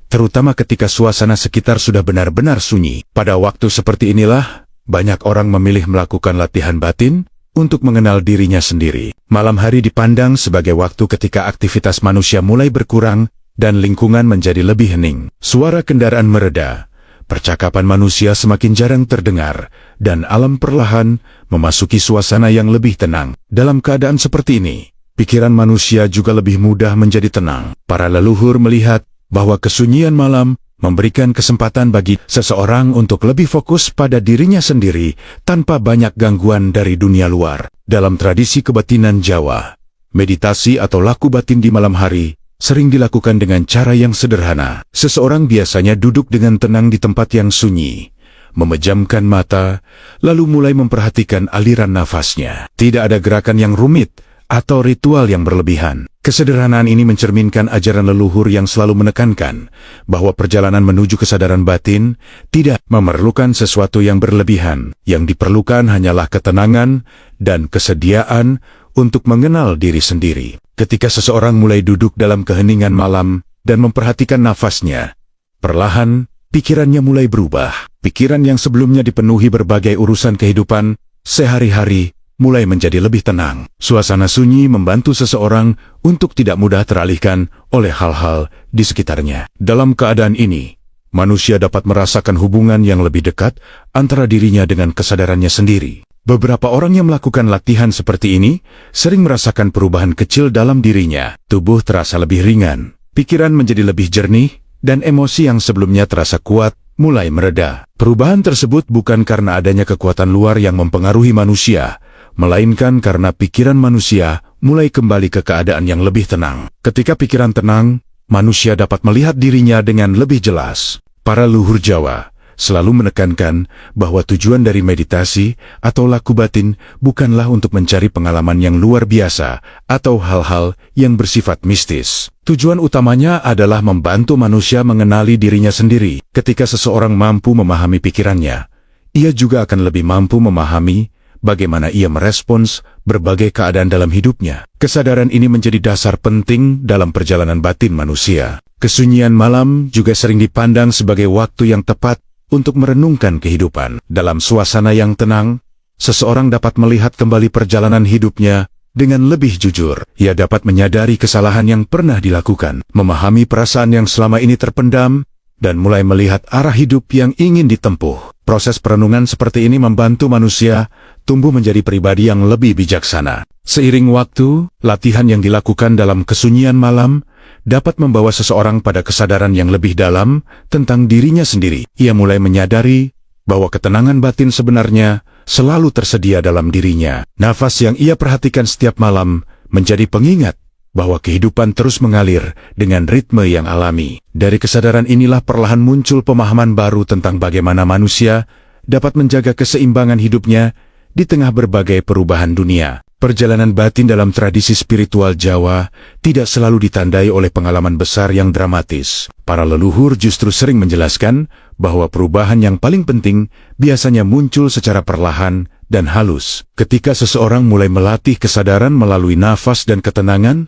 terutama ketika suasana sekitar sudah benar-benar sunyi. Pada waktu seperti inilah, banyak orang memilih melakukan latihan batin untuk mengenal dirinya sendiri. Malam hari dipandang sebagai waktu ketika aktivitas manusia mulai berkurang dan lingkungan menjadi lebih hening. Suara kendaraan mereda, percakapan manusia semakin jarang terdengar, dan alam perlahan memasuki suasana yang lebih tenang. Dalam keadaan seperti ini, pikiran manusia juga lebih mudah menjadi tenang. Para leluhur melihat bahwa kesunyian malam memberikan kesempatan bagi seseorang untuk lebih fokus pada dirinya sendiri tanpa banyak gangguan dari dunia luar. Dalam tradisi kebatinan Jawa, meditasi atau laku batin di malam hari sering dilakukan dengan cara yang sederhana. Seseorang biasanya duduk dengan tenang di tempat yang sunyi, memejamkan mata, lalu mulai memperhatikan aliran nafasnya. Tidak ada gerakan yang rumit atau ritual yang berlebihan. Kesederhanaan ini mencerminkan ajaran leluhur yang selalu menekankan bahwa perjalanan menuju kesadaran batin tidak memerlukan sesuatu yang berlebihan. Yang diperlukan hanyalah ketenangan dan kesediaan untuk mengenal diri sendiri. Ketika seseorang mulai duduk dalam keheningan malam dan memperhatikan nafasnya, perlahan pikirannya mulai berubah. Pikiran yang sebelumnya dipenuhi berbagai urusan kehidupan sehari-hari mulai menjadi lebih tenang. Suasana sunyi membantu seseorang untuk tidak mudah teralihkan oleh hal-hal di sekitarnya. Dalam keadaan ini, manusia dapat merasakan hubungan yang lebih dekat antara dirinya dengan kesadarannya sendiri. Beberapa orang yang melakukan latihan seperti ini sering merasakan perubahan kecil dalam dirinya. Tubuh terasa lebih ringan, pikiran menjadi lebih jernih, dan emosi yang sebelumnya terasa kuat mulai mereda. Perubahan tersebut bukan karena adanya kekuatan luar yang mempengaruhi manusia, melainkan karena pikiran manusia mulai kembali ke keadaan yang lebih tenang. Ketika pikiran tenang, manusia dapat melihat dirinya dengan lebih jelas. Para leluhur Jawa selalu menekankan bahwa tujuan dari meditasi atau laku batin bukanlah untuk mencari pengalaman yang luar biasa atau hal-hal yang bersifat mistis. Tujuan utamanya adalah membantu manusia mengenali dirinya sendiri. Ketika seseorang mampu memahami pikirannya, ia juga akan lebih mampu memahami bagaimana ia merespons berbagai keadaan dalam hidupnya. Kesadaran ini menjadi dasar penting dalam perjalanan batin manusia. Kesunyian malam juga sering dipandang sebagai waktu yang tepat untuk merenungkan kehidupan. Dalam suasana yang tenang, seseorang dapat melihat kembali perjalanan hidupnya dengan lebih jujur. Ia dapat menyadari kesalahan yang pernah dilakukan, memahami perasaan yang selama ini terpendam, dan mulai melihat arah hidup yang ingin ditempuh. Proses perenungan seperti ini membantu manusia tumbuh menjadi pribadi yang lebih bijaksana. Seiring waktu, latihan yang dilakukan dalam kesunyian malam dapat membawa seseorang pada kesadaran yang lebih dalam tentang dirinya sendiri. Ia mulai menyadari bahwa ketenangan batin sebenarnya selalu tersedia dalam dirinya. Nafas yang ia perhatikan setiap malam menjadi pengingat bahwa kehidupan terus mengalir dengan ritme yang alami. Dari kesadaran inilah perlahan muncul pemahaman baru tentang bagaimana manusia dapat menjaga keseimbangan hidupnya di tengah berbagai perubahan dunia. Perjalanan batin dalam tradisi spiritual Jawa tidak selalu ditandai oleh pengalaman besar yang dramatis. Para leluhur justru sering menjelaskan bahwa perubahan yang paling penting biasanya muncul secara perlahan dan halus. Ketika seseorang mulai melatih kesadaran melalui nafas dan ketenangan,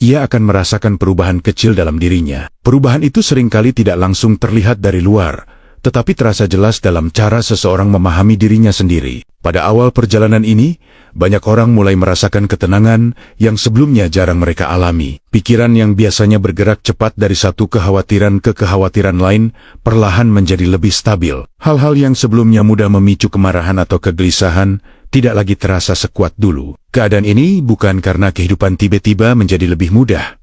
ia akan merasakan perubahan kecil dalam dirinya. Perubahan itu seringkali tidak langsung terlihat dari luar, tetapi terasa jelas dalam cara seseorang memahami dirinya sendiri. Pada awal perjalanan ini, banyak orang mulai merasakan ketenangan yang sebelumnya jarang mereka alami. Pikiran yang biasanya bergerak cepat dari satu kekhawatiran ke kekhawatiran lain perlahan menjadi lebih stabil. Hal-hal yang sebelumnya mudah memicu kemarahan atau kegelisahan tidak lagi terasa sekuat dulu. Keadaan ini bukan karena kehidupan tiba-tiba menjadi lebih mudah,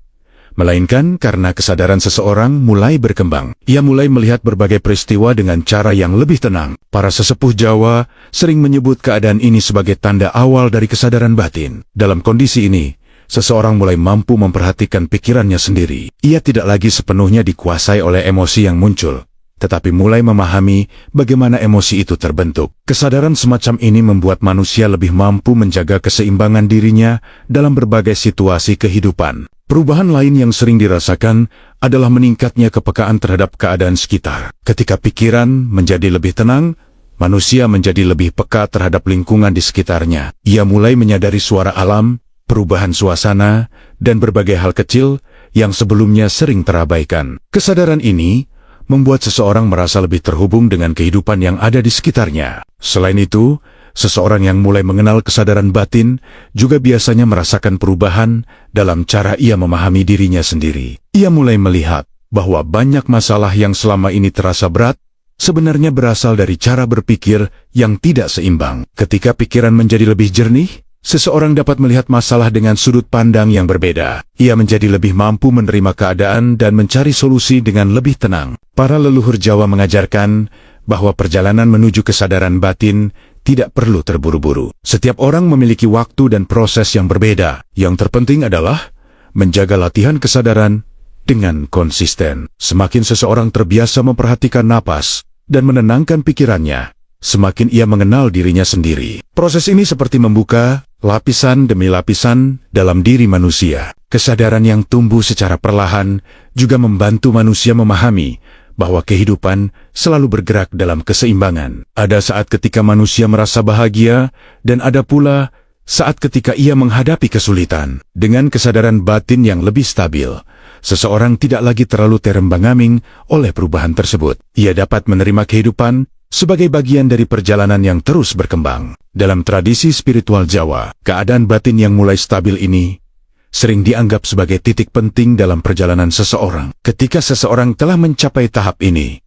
melainkan karena kesadaran seseorang mulai berkembang. Ia mulai melihat berbagai peristiwa dengan cara yang lebih tenang. Para sesepuh Jawa sering menyebut keadaan ini sebagai tanda awal dari kesadaran batin. Dalam kondisi ini, seseorang mulai mampu memperhatikan pikirannya sendiri. Ia tidak lagi sepenuhnya dikuasai oleh emosi yang muncul, tetapi mulai memahami bagaimana emosi itu terbentuk. Kesadaran semacam ini membuat manusia lebih mampu menjaga keseimbangan dirinya dalam berbagai situasi kehidupan. Perubahan lain yang sering dirasakan adalah meningkatnya kepekaan terhadap keadaan sekitar. Ketika pikiran menjadi lebih tenang, manusia menjadi lebih peka terhadap lingkungan di sekitarnya. Ia mulai menyadari suara alam, perubahan suasana, dan berbagai hal kecil yang sebelumnya sering terabaikan. Kesadaran ini membuat seseorang merasa lebih terhubung dengan kehidupan yang ada di sekitarnya. Selain itu, seseorang yang mulai mengenal kesadaran batin juga biasanya merasakan perubahan dalam cara ia memahami dirinya sendiri. Ia mulai melihat bahwa banyak masalah yang selama ini terasa berat sebenarnya berasal dari cara berpikir yang tidak seimbang. Ketika pikiran menjadi lebih jernih, seseorang dapat melihat masalah dengan sudut pandang yang berbeda. Ia menjadi lebih mampu menerima keadaan dan mencari solusi dengan lebih tenang. Para leluhur Jawa mengajarkan bahwa perjalanan menuju kesadaran batin tidak perlu terburu-buru. Setiap orang memiliki waktu dan proses yang berbeda. Yang terpenting adalah menjaga latihan kesadaran dengan konsisten. Semakin seseorang terbiasa memperhatikan napas dan menenangkan pikirannya, semakin ia mengenal dirinya sendiri. Proses ini seperti membuka lapisan demi lapisan dalam diri manusia. Kesadaran yang tumbuh secara perlahan juga membantu manusia memahami bahwa kehidupan selalu bergerak dalam keseimbangan. Ada saat ketika manusia merasa bahagia, dan ada pula saat ketika ia menghadapi kesulitan. Dengan kesadaran batin yang lebih stabil, seseorang tidak lagi terlalu terembang-ambing oleh perubahan tersebut. Ia dapat menerima kehidupan sebagai bagian dari perjalanan yang terus berkembang. Dalam tradisi spiritual Jawa, keadaan batin yang mulai stabil ini sering dianggap sebagai titik penting dalam perjalanan seseorang. Ketika seseorang telah mencapai tahap ini,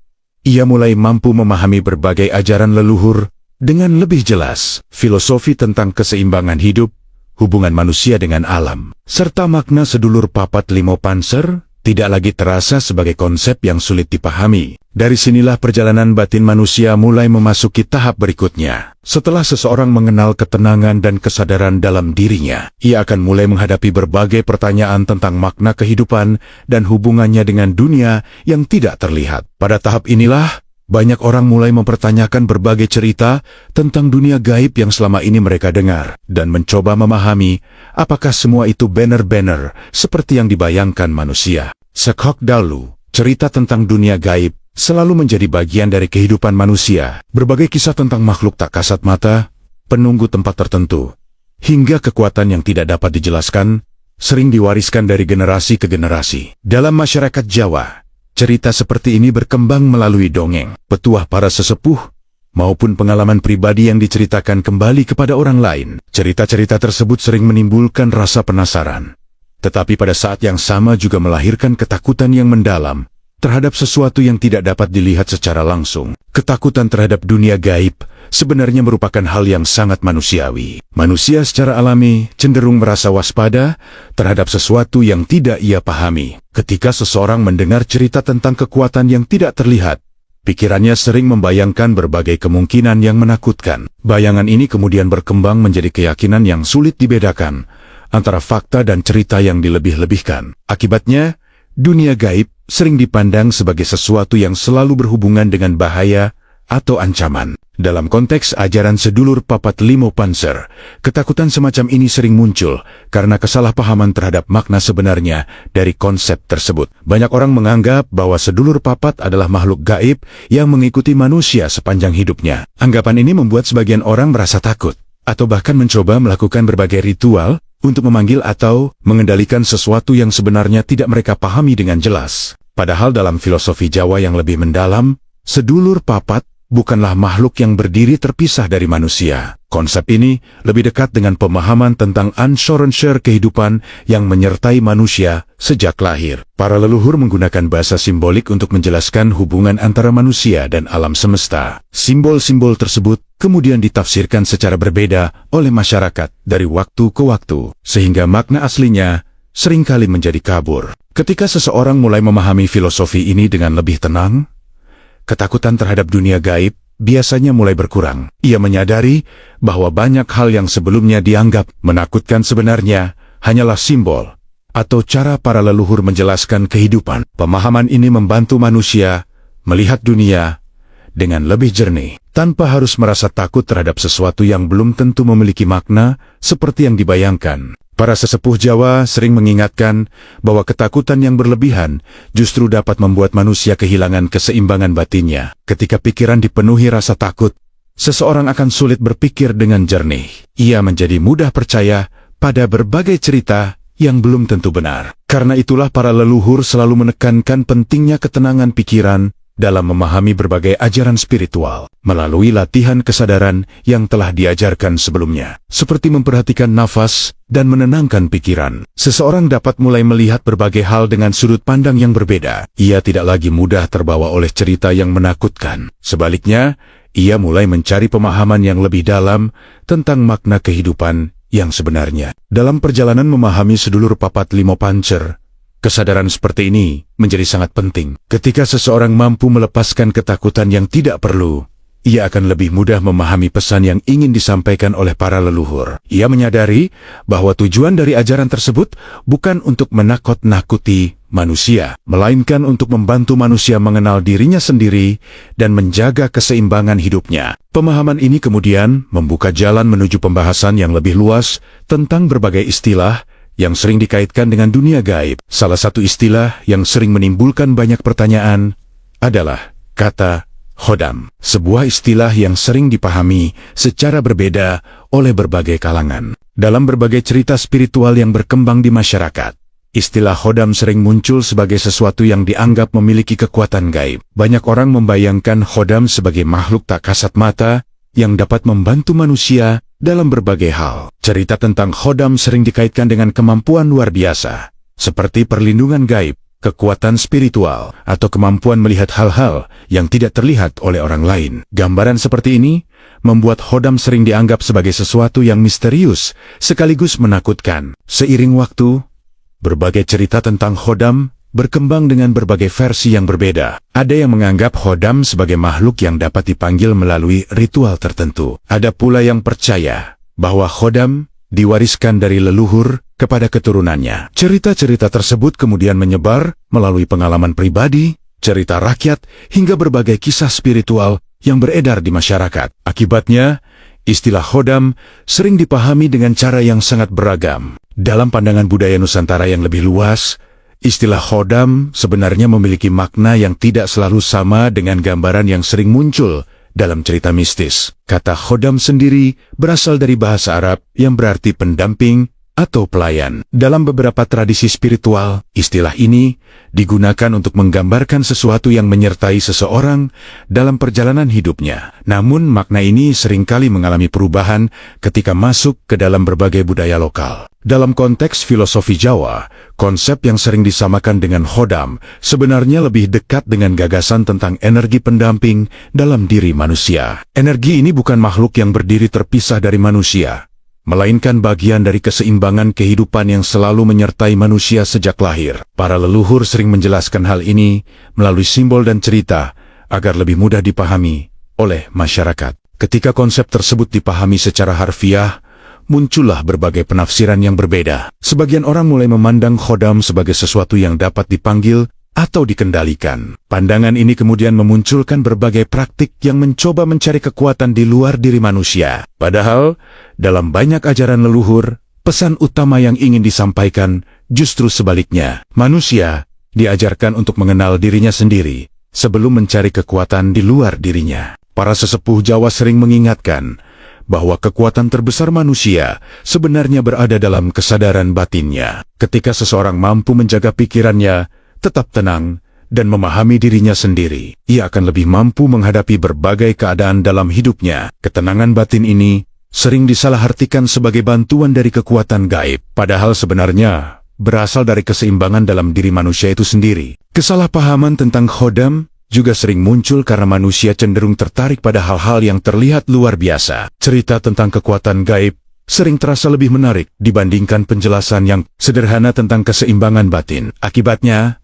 ia mulai mampu memahami berbagai ajaran leluhur dengan lebih jelas. Filosofi tentang keseimbangan hidup, hubungan manusia dengan alam, serta makna sedulur papat limo panser tidak lagi terasa sebagai konsep yang sulit dipahami. Dari sinilah perjalanan batin manusia mulai memasuki tahap berikutnya. Setelah seseorang mengenal ketenangan dan kesadaran dalam dirinya, ia akan mulai menghadapi berbagai pertanyaan tentang makna kehidupan dan hubungannya dengan dunia yang tidak terlihat. Pada tahap inilah, banyak orang mulai mempertanyakan berbagai cerita tentang dunia gaib yang selama ini mereka dengar, dan mencoba memahami apakah semua itu benar-benar seperti yang dibayangkan manusia. Sejak dahulu, cerita tentang dunia gaib selalu menjadi bagian dari kehidupan manusia. Berbagai kisah tentang makhluk tak kasat mata, penunggu tempat tertentu, hingga kekuatan yang tidak dapat dijelaskan, sering diwariskan dari generasi ke generasi. Dalam masyarakat Jawa, cerita seperti ini berkembang melalui dongeng, petuah para sesepuh, maupun pengalaman pribadi yang diceritakan kembali kepada orang lain. Cerita-cerita tersebut sering menimbulkan rasa penasaran, tetapi pada saat yang sama juga melahirkan ketakutan yang mendalam terhadap sesuatu yang tidak dapat dilihat secara langsung. Ketakutan terhadap dunia gaib sebenarnya merupakan hal yang sangat manusiawi. Manusia secara alami cenderung merasa waspada terhadap sesuatu yang tidak ia pahami. Ketika seseorang mendengar cerita tentang kekuatan yang tidak terlihat, pikirannya sering membayangkan berbagai kemungkinan yang menakutkan. Bayangan ini kemudian berkembang menjadi keyakinan yang sulit dibedakan antara fakta dan cerita yang dilebih-lebihkan. Akibatnya, dunia gaib sering dipandang sebagai sesuatu yang selalu berhubungan dengan bahaya atau ancaman. Dalam konteks ajaran sedulur papat limo panser, ketakutan semacam ini sering muncul karena kesalahpahaman terhadap makna sebenarnya dari konsep tersebut. Banyak orang menganggap bahwa sedulur papat adalah makhluk gaib yang mengikuti manusia sepanjang hidupnya. Anggapan ini membuat sebagian orang merasa takut, atau bahkan mencoba melakukan berbagai ritual untuk memanggil atau mengendalikan sesuatu yang sebenarnya tidak mereka pahami dengan jelas. Padahal dalam filosofi Jawa yang lebih mendalam, sedulur papat bukanlah makhluk yang berdiri terpisah dari manusia. Konsep ini lebih dekat dengan pemahaman tentang unsure kehidupan yang menyertai manusia sejak lahir. Para leluhur menggunakan bahasa simbolik untuk menjelaskan hubungan antara manusia dan alam semesta. Simbol-simbol tersebut kemudian ditafsirkan secara berbeda oleh masyarakat dari waktu ke waktu, sehingga makna aslinya seringkali menjadi kabur. Ketika seseorang mulai memahami filosofi ini dengan lebih tenang, ketakutan terhadap dunia gaib biasanya mulai berkurang. Ia menyadari bahwa banyak hal yang sebelumnya dianggap menakutkan sebenarnya hanyalah simbol atau cara para leluhur menjelaskan kehidupan. Pemahaman ini membantu manusia melihat dunia dengan lebih jernih, tanpa harus merasa takut terhadap sesuatu yang belum tentu memiliki makna seperti yang dibayangkan. Para sesepuh Jawa sering mengingatkan bahwa ketakutan yang berlebihan justru dapat membuat manusia kehilangan keseimbangan batinnya. Ketika pikiran dipenuhi rasa takut, seseorang akan sulit berpikir dengan jernih. Ia menjadi mudah percaya pada berbagai cerita yang belum tentu benar. Karena itulah para leluhur selalu menekankan pentingnya ketenangan pikiran dalam memahami berbagai ajaran spiritual melalui latihan kesadaran yang telah diajarkan sebelumnya, seperti memperhatikan nafas dan menenangkan pikiran. Seseorang dapat mulai melihat berbagai hal dengan sudut pandang yang berbeda. Ia tidak lagi mudah terbawa oleh cerita yang menakutkan. Sebaliknya, ia mulai mencari pemahaman yang lebih dalam tentang makna kehidupan yang sebenarnya. Dalam perjalanan memahami sedulur papat limo pancer, kesadaran seperti ini menjadi sangat penting. Ketika seseorang mampu melepaskan ketakutan yang tidak perlu, ia akan lebih mudah memahami pesan yang ingin disampaikan oleh para leluhur. Ia menyadari bahwa tujuan dari ajaran tersebut bukan untuk menakut-nakuti manusia, melainkan untuk membantu manusia mengenal dirinya sendiri dan menjaga keseimbangan hidupnya. Pemahaman ini kemudian membuka jalan menuju pembahasan yang lebih luas tentang berbagai istilah yang sering dikaitkan dengan dunia gaib. Salah satu istilah yang sering menimbulkan banyak pertanyaan adalah kata khodam, sebuah istilah yang sering dipahami secara berbeda oleh berbagai kalangan. Dalam berbagai cerita spiritual yang berkembang di masyarakat, istilah khodam sering muncul sebagai sesuatu yang dianggap memiliki kekuatan gaib. Banyak orang membayangkan khodam sebagai makhluk tak kasat mata yang dapat membantu manusia dalam berbagai hal. Cerita tentang khodam sering dikaitkan dengan kemampuan luar biasa, seperti perlindungan gaib, kekuatan spiritual, atau kemampuan melihat hal-hal yang tidak terlihat oleh orang lain. Gambaran seperti ini membuat khodam sering dianggap sebagai sesuatu yang misterius sekaligus menakutkan. Seiring waktu, berbagai cerita tentang khodam berkembang dengan berbagai versi yang berbeda. Ada yang menganggap khodam sebagai makhluk yang dapat dipanggil melalui ritual tertentu. Ada pula yang percaya bahwa khodam diwariskan dari leluhur kepada keturunannya. Cerita-cerita tersebut kemudian menyebar melalui pengalaman pribadi, cerita rakyat, hingga berbagai kisah spiritual yang beredar di masyarakat. Akibatnya, istilah khodam sering dipahami dengan cara yang sangat beragam. Dalam pandangan budaya Nusantara yang lebih luas, istilah khodam sebenarnya memiliki makna yang tidak selalu sama dengan gambaran yang sering muncul dalam cerita mistis. Kata khodam sendiri berasal dari bahasa Arab yang berarti pendamping atau pelayan. Dalam beberapa tradisi spiritual, istilah ini digunakan untuk menggambarkan sesuatu yang menyertai seseorang dalam perjalanan hidupnya. Namun makna ini seringkali mengalami perubahan ketika masuk ke dalam berbagai budaya lokal. Dalam konteks filosofi Jawa, konsep yang sering disamakan dengan khodam sebenarnya lebih dekat dengan gagasan tentang energi pendamping dalam diri manusia. Energi ini bukan makhluk yang berdiri terpisah dari manusia, melainkan bagian dari keseimbangan kehidupan yang selalu menyertai manusia sejak lahir. Para leluhur sering menjelaskan hal ini melalui simbol dan cerita agar lebih mudah dipahami oleh masyarakat. Ketika konsep tersebut dipahami secara harfiah, muncullah berbagai penafsiran yang berbeda. Sebagian orang mulai memandang khodam sebagai sesuatu yang dapat dipanggil atau dikendalikan. Pandangan ini kemudian memunculkan berbagai praktik yang mencoba mencari kekuatan di luar diri manusia. Padahal, dalam banyak ajaran leluhur, pesan utama yang ingin disampaikan justru sebaliknya. Manusia diajarkan untuk mengenal dirinya sendiri sebelum mencari kekuatan di luar dirinya. Para sesepuh Jawa sering mengingatkan bahwa kekuatan terbesar manusia sebenarnya berada dalam kesadaran batinnya. Ketika seseorang mampu menjaga pikirannya tetap tenang dan memahami dirinya sendiri, ia akan lebih mampu menghadapi berbagai keadaan dalam hidupnya. Ketenangan batin ini sering disalahartikan sebagai bantuan dari kekuatan gaib, padahal sebenarnya berasal dari keseimbangan dalam diri manusia itu sendiri. Kesalahpahaman tentang khodam juga sering muncul karena manusia cenderung tertarik pada hal-hal yang terlihat luar biasa. Cerita tentang kekuatan gaib sering terasa lebih menarik dibandingkan penjelasan yang sederhana tentang keseimbangan batin. Akibatnya,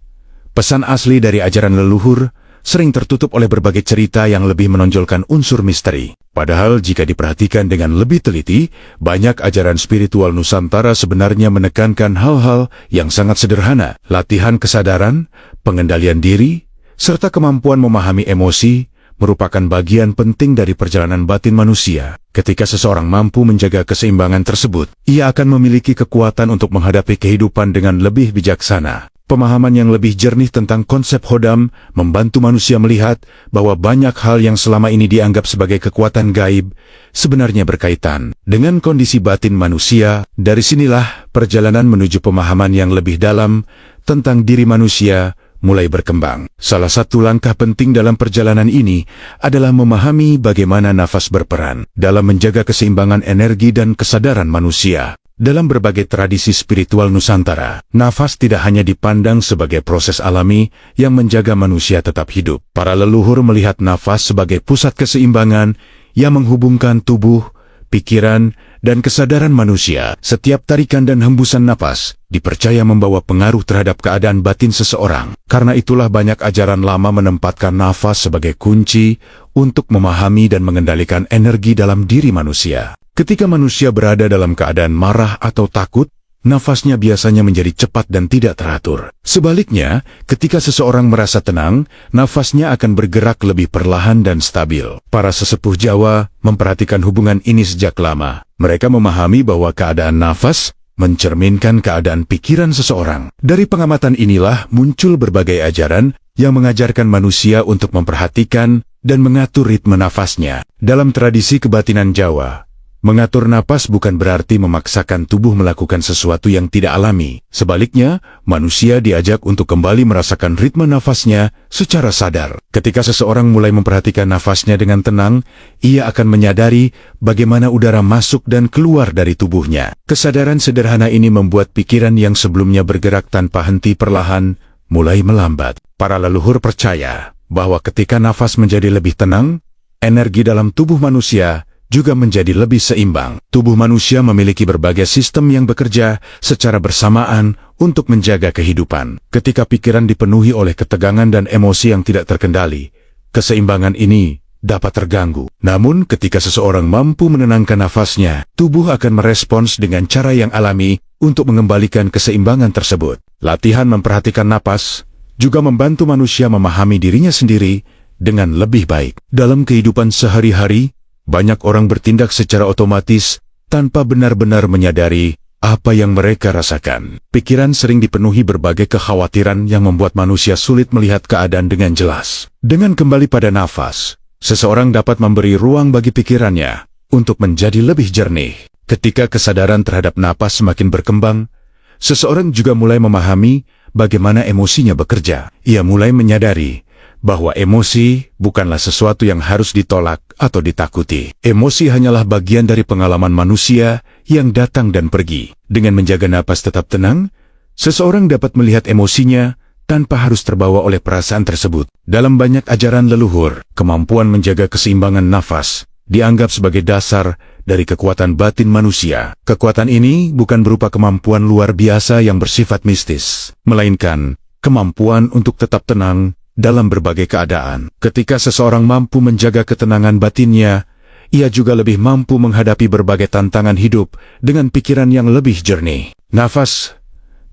pesan asli dari ajaran leluhur sering tertutup oleh berbagai cerita yang lebih menonjolkan unsur misteri. Padahal jika diperhatikan dengan lebih teliti, banyak ajaran spiritual Nusantara sebenarnya menekankan hal-hal yang sangat sederhana. Latihan kesadaran, pengendalian diri, serta kemampuan memahami emosi merupakan bagian penting dari perjalanan batin manusia. Ketika seseorang mampu menjaga keseimbangan tersebut, ia akan memiliki kekuatan untuk menghadapi kehidupan dengan lebih bijaksana. Pemahaman yang lebih jernih tentang konsep khodam membantu manusia melihat bahwa banyak hal yang selama ini dianggap sebagai kekuatan gaib sebenarnya berkaitan dengan kondisi batin manusia. Dari sinilah perjalanan menuju pemahaman yang lebih dalam tentang diri manusia mulai berkembang. Salah satu langkah penting dalam perjalanan ini adalah memahami bagaimana nafas berperan dalam menjaga keseimbangan energi dan kesadaran manusia. Dalam berbagai tradisi spiritual Nusantara, nafas tidak hanya dipandang sebagai proses alami yang menjaga manusia tetap hidup. Para leluhur melihat nafas sebagai pusat keseimbangan yang menghubungkan tubuh, pikiran, dan kesadaran manusia. Setiap tarikan dan hembusan nafas dipercaya membawa pengaruh terhadap keadaan batin seseorang. Karena itulah banyak ajaran lama menempatkan nafas sebagai kunci untuk memahami dan mengendalikan energi dalam diri manusia. Ketika manusia berada dalam keadaan marah atau takut, nafasnya biasanya menjadi cepat dan tidak teratur. Sebaliknya, ketika seseorang merasa tenang, nafasnya akan bergerak lebih perlahan dan stabil. Para sesepuh Jawa memperhatikan hubungan ini sejak lama. Mereka memahami bahwa keadaan nafas mencerminkan keadaan pikiran seseorang. Dari pengamatan inilah muncul berbagai ajaran yang mengajarkan manusia untuk memperhatikan dan mengatur ritme nafasnya. Dalam tradisi kebatinan Jawa, mengatur napas bukan berarti memaksakan tubuh melakukan sesuatu yang tidak alami. Sebaliknya, manusia diajak untuk kembali merasakan ritme nafasnya secara sadar. Ketika seseorang mulai memperhatikan nafasnya dengan tenang, ia akan menyadari bagaimana udara masuk dan keluar dari tubuhnya. Kesadaran sederhana ini membuat pikiran yang sebelumnya bergerak tanpa henti perlahan mulai melambat. Para leluhur percaya bahwa ketika nafas menjadi lebih tenang, energi dalam tubuh manusia juga menjadi lebih seimbang. Tubuh manusia memiliki berbagai sistem yang bekerja secara bersamaan untuk menjaga kehidupan. Ketika pikiran dipenuhi oleh ketegangan dan emosi yang tidak terkendali, keseimbangan ini dapat terganggu. Namun ketika seseorang mampu menenangkan nafasnya, tubuh akan merespons dengan cara yang alami untuk mengembalikan keseimbangan tersebut. Latihan memperhatikan napas juga membantu manusia memahami dirinya sendiri dengan lebih baik. Dalam kehidupan sehari-hari, banyak orang bertindak secara otomatis tanpa benar-benar menyadari apa yang mereka rasakan. Pikiran sering dipenuhi berbagai kekhawatiran yang membuat manusia sulit melihat keadaan dengan jelas. Dengan kembali pada nafas, seseorang dapat memberi ruang bagi pikirannya untuk menjadi lebih jernih. Ketika kesadaran terhadap napas semakin berkembang, seseorang juga mulai memahami bagaimana emosinya bekerja. Ia mulai menyadari bahwa emosi bukanlah sesuatu yang harus ditolak atau ditakuti. Emosi hanyalah bagian dari pengalaman manusia yang datang dan pergi. Dengan menjaga napas tetap tenang, seseorang dapat melihat emosinya tanpa harus terbawa oleh perasaan tersebut. Dalam banyak ajaran leluhur, kemampuan menjaga keseimbangan nafas dianggap sebagai dasar dari kekuatan batin manusia. Kekuatan ini bukan berupa kemampuan luar biasa yang bersifat mistis, melainkan kemampuan untuk tetap tenang dalam berbagai keadaan. Ketika seseorang mampu menjaga ketenangan batinnya, ia juga lebih mampu menghadapi berbagai tantangan hidup dengan pikiran yang lebih jernih. Nafas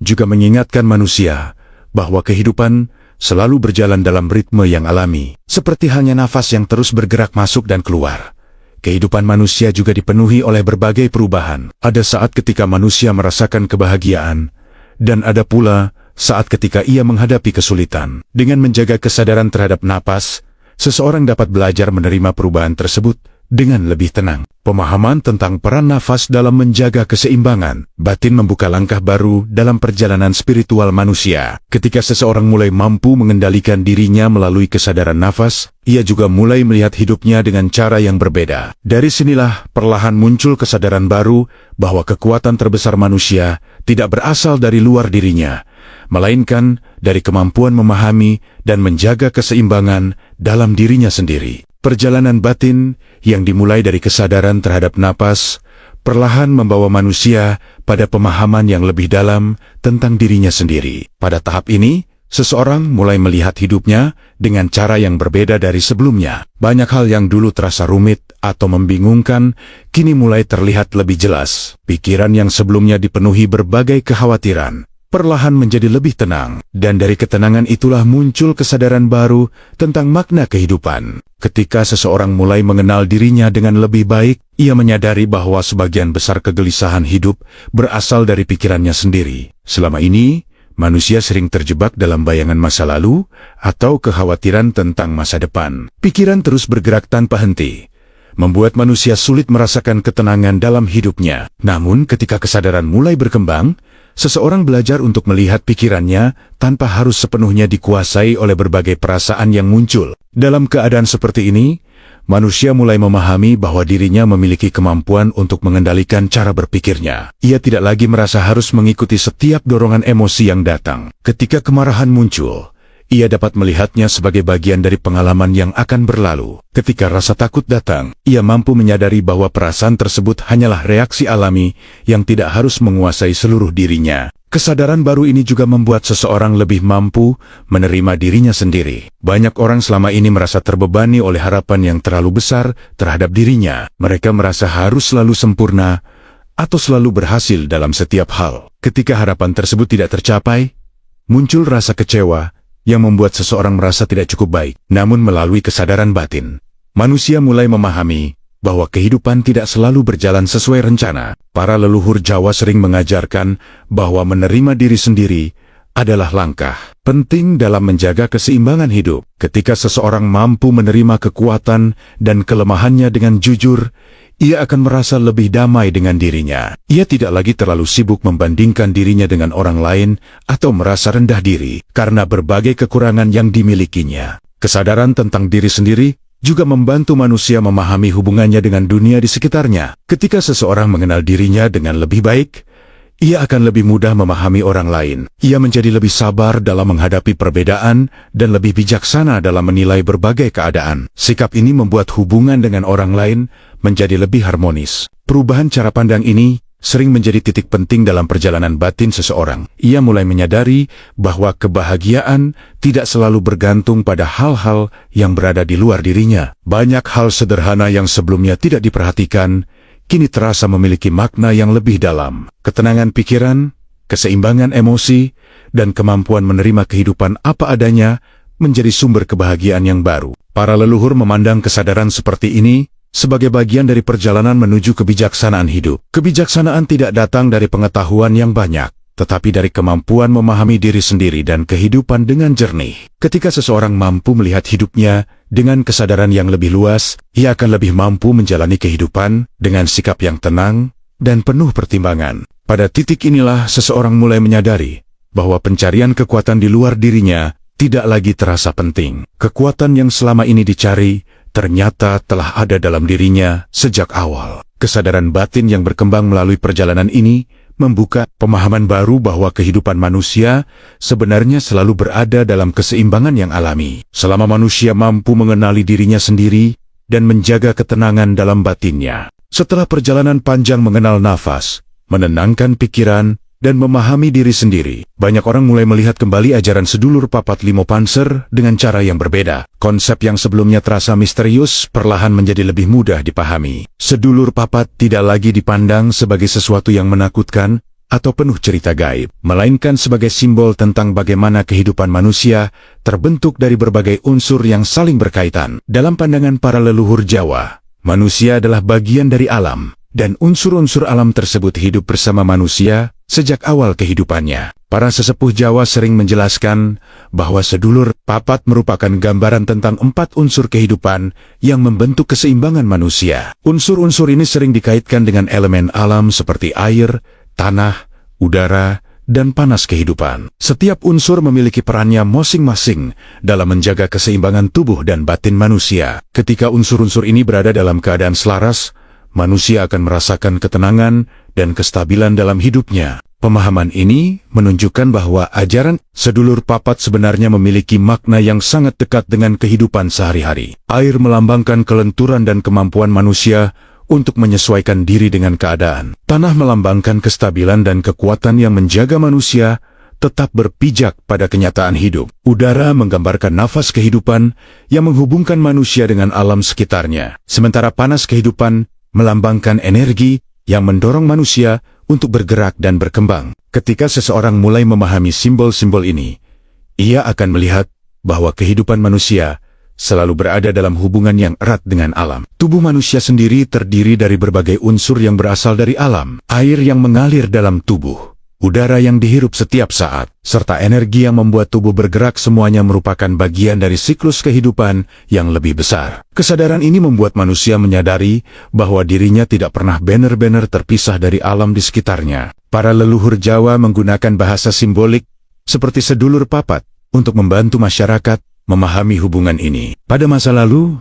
juga mengingatkan manusia bahwa kehidupan selalu berjalan dalam ritme yang alami. Seperti halnya nafas yang terus bergerak masuk dan keluar, kehidupan manusia juga dipenuhi oleh berbagai perubahan. Ada saat ketika manusia merasakan kebahagiaan, dan ada pula saat ketika ia menghadapi kesulitan. Dengan menjaga kesadaran terhadap napas, seseorang dapat belajar menerima perubahan tersebut dengan lebih tenang. Pemahaman tentang peran nafas dalam menjaga keseimbangan batin membuka langkah baru dalam perjalanan spiritual manusia. Ketika seseorang mulai mampu mengendalikan dirinya melalui kesadaran nafas, ia juga mulai melihat hidupnya dengan cara yang berbeda. Dari sinilah perlahan muncul kesadaran baru bahwa kekuatan terbesar manusia tidak berasal dari luar dirinya, melainkan dari kemampuan memahami dan menjaga keseimbangan dalam dirinya sendiri. Perjalanan batin yang dimulai dari kesadaran terhadap napas perlahan membawa manusia pada pemahaman yang lebih dalam tentang dirinya sendiri. Pada tahap ini, seseorang mulai melihat hidupnya dengan cara yang berbeda dari sebelumnya. Banyak hal yang dulu terasa rumit atau membingungkan, kini mulai terlihat lebih jelas. Pikiran yang sebelumnya dipenuhi berbagai kekhawatiran perlahan menjadi lebih tenang, dan dari ketenangan itulah muncul kesadaran baru tentang makna kehidupan. Ketika seseorang mulai mengenal dirinya dengan lebih baik, ia menyadari bahwa sebagian besar kegelisahan hidup berasal dari pikirannya sendiri. Selama ini, manusia sering terjebak dalam bayangan masa lalu atau kekhawatiran tentang masa depan. Pikiran terus bergerak tanpa henti, membuat manusia sulit merasakan ketenangan dalam hidupnya. Namun ketika kesadaran mulai berkembang, seseorang belajar untuk melihat pikirannya tanpa harus sepenuhnya dikuasai oleh berbagai perasaan yang muncul. Dalam keadaan seperti ini, manusia mulai memahami bahwa dirinya memiliki kemampuan untuk mengendalikan cara berpikirnya. Ia tidak lagi merasa harus mengikuti setiap dorongan emosi yang datang. Ketika kemarahan muncul, ia dapat melihatnya sebagai bagian dari pengalaman yang akan berlalu. Ketika rasa takut datang, ia mampu menyadari bahwa perasaan tersebut hanyalah reaksi alami yang tidak harus menguasai seluruh dirinya. Kesadaran baru ini juga membuat seseorang lebih mampu menerima dirinya sendiri. Banyak orang selama ini merasa terbebani oleh harapan yang terlalu besar terhadap dirinya. Mereka merasa harus selalu sempurna atau selalu berhasil dalam setiap hal. Ketika harapan tersebut tidak tercapai, muncul rasa kecewa yang membuat seseorang merasa tidak cukup baik. Namun melalui kesadaran batin, manusia mulai memahami bahwa kehidupan tidak selalu berjalan sesuai rencana. Para leluhur Jawa sering mengajarkan bahwa menerima diri sendiri adalah langkah penting dalam menjaga keseimbangan hidup. Ketika seseorang mampu menerima kekuatan dan kelemahannya dengan jujur, ia akan merasa lebih damai dengan dirinya. Ia tidak lagi terlalu sibuk membandingkan dirinya dengan orang lain atau merasa rendah diri karena berbagai kekurangan yang dimilikinya. Kesadaran tentang diri sendiri juga membantu manusia memahami hubungannya dengan dunia di sekitarnya. Ketika seseorang mengenal dirinya dengan lebih baik, ia akan lebih mudah memahami orang lain. Ia menjadi lebih sabar dalam menghadapi perbedaan dan lebih bijaksana dalam menilai berbagai keadaan. Sikap ini membuat hubungan dengan orang lain menjadi lebih harmonis. Perubahan cara pandang ini sering menjadi titik penting dalam perjalanan batin seseorang. Ia mulai menyadari bahwa kebahagiaan tidak selalu bergantung pada hal-hal yang berada di luar dirinya. Banyak hal sederhana yang sebelumnya tidak diperhatikan, kini terasa memiliki makna yang lebih dalam. Ketenangan pikiran, keseimbangan emosi, dan kemampuan menerima kehidupan apa adanya menjadi sumber kebahagiaan yang baru. Para leluhur memandang kesadaran seperti ini sebagai bagian dari perjalanan menuju kebijaksanaan hidup. Kebijaksanaan tidak datang dari pengetahuan yang banyak, tetapi dari kemampuan memahami diri sendiri dan kehidupan dengan jernih. Ketika seseorang mampu melihat hidupnya dengan kesadaran yang lebih luas, ia akan lebih mampu menjalani kehidupan dengan sikap yang tenang dan penuh pertimbangan. Pada titik inilah seseorang mulai menyadari bahwa pencarian kekuatan di luar dirinya tidak lagi terasa penting. Kekuatan yang selama ini dicari ternyata telah ada dalam dirinya sejak awal. Kesadaran batin yang berkembang melalui perjalanan ini membuka pemahaman baru bahwa kehidupan manusia sebenarnya selalu berada dalam keseimbangan yang alami. Selama manusia mampu mengenali dirinya sendiri dan menjaga ketenangan dalam batinnya. Setelah perjalanan panjang mengenal nafas, menenangkan pikiran, dan memahami diri sendiri, banyak orang mulai melihat kembali ajaran sedulur papat Limo Panser dengan cara yang berbeda. Konsep yang sebelumnya terasa misterius perlahan menjadi lebih mudah dipahami. Sedulur papat tidak lagi dipandang sebagai sesuatu yang menakutkan atau penuh cerita gaib, melainkan sebagai simbol tentang bagaimana kehidupan manusia terbentuk dari berbagai unsur yang saling berkaitan. Dalam pandangan para leluhur Jawa, manusia adalah bagian dari alam, dan unsur-unsur alam tersebut hidup bersama manusia sejak awal kehidupannya. Para sesepuh Jawa sering menjelaskan bahwa sedulur papat merupakan gambaran tentang 4 unsur kehidupan yang membentuk keseimbangan manusia. Unsur-unsur ini sering dikaitkan dengan elemen alam seperti air, tanah, udara, dan panas kehidupan. Setiap unsur memiliki perannya masing-masing dalam menjaga keseimbangan tubuh dan batin manusia. Ketika unsur-unsur ini berada dalam keadaan selaras, manusia akan merasakan ketenangan dan kestabilan dalam hidupnya. Pemahaman ini menunjukkan bahwa ajaran sedulur papat sebenarnya memiliki makna yang sangat dekat dengan kehidupan sehari-hari. Air melambangkan kelenturan dan kemampuan manusia untuk menyesuaikan diri dengan keadaan. Tanah melambangkan kestabilan dan kekuatan yang menjaga manusia tetap berpijak pada kenyataan hidup. Udara menggambarkan nafas kehidupan yang menghubungkan manusia dengan alam sekitarnya. Sementara panas kehidupan melambangkan energi yang mendorong manusia untuk bergerak dan berkembang. Ketika seseorang mulai memahami simbol-simbol ini, ia akan melihat bahwa kehidupan manusia selalu berada dalam hubungan yang erat dengan alam. Tubuh manusia sendiri terdiri dari berbagai unsur yang berasal dari alam. Air yang mengalir dalam tubuh, udara yang dihirup setiap saat, serta energi yang membuat tubuh bergerak semuanya merupakan bagian dari siklus kehidupan yang lebih besar. Kesadaran ini membuat manusia menyadari bahwa dirinya tidak pernah benar-benar terpisah dari alam di sekitarnya. Para leluhur Jawa menggunakan bahasa simbolik seperti sedulur papat untuk membantu masyarakat memahami hubungan ini. Pada masa lalu,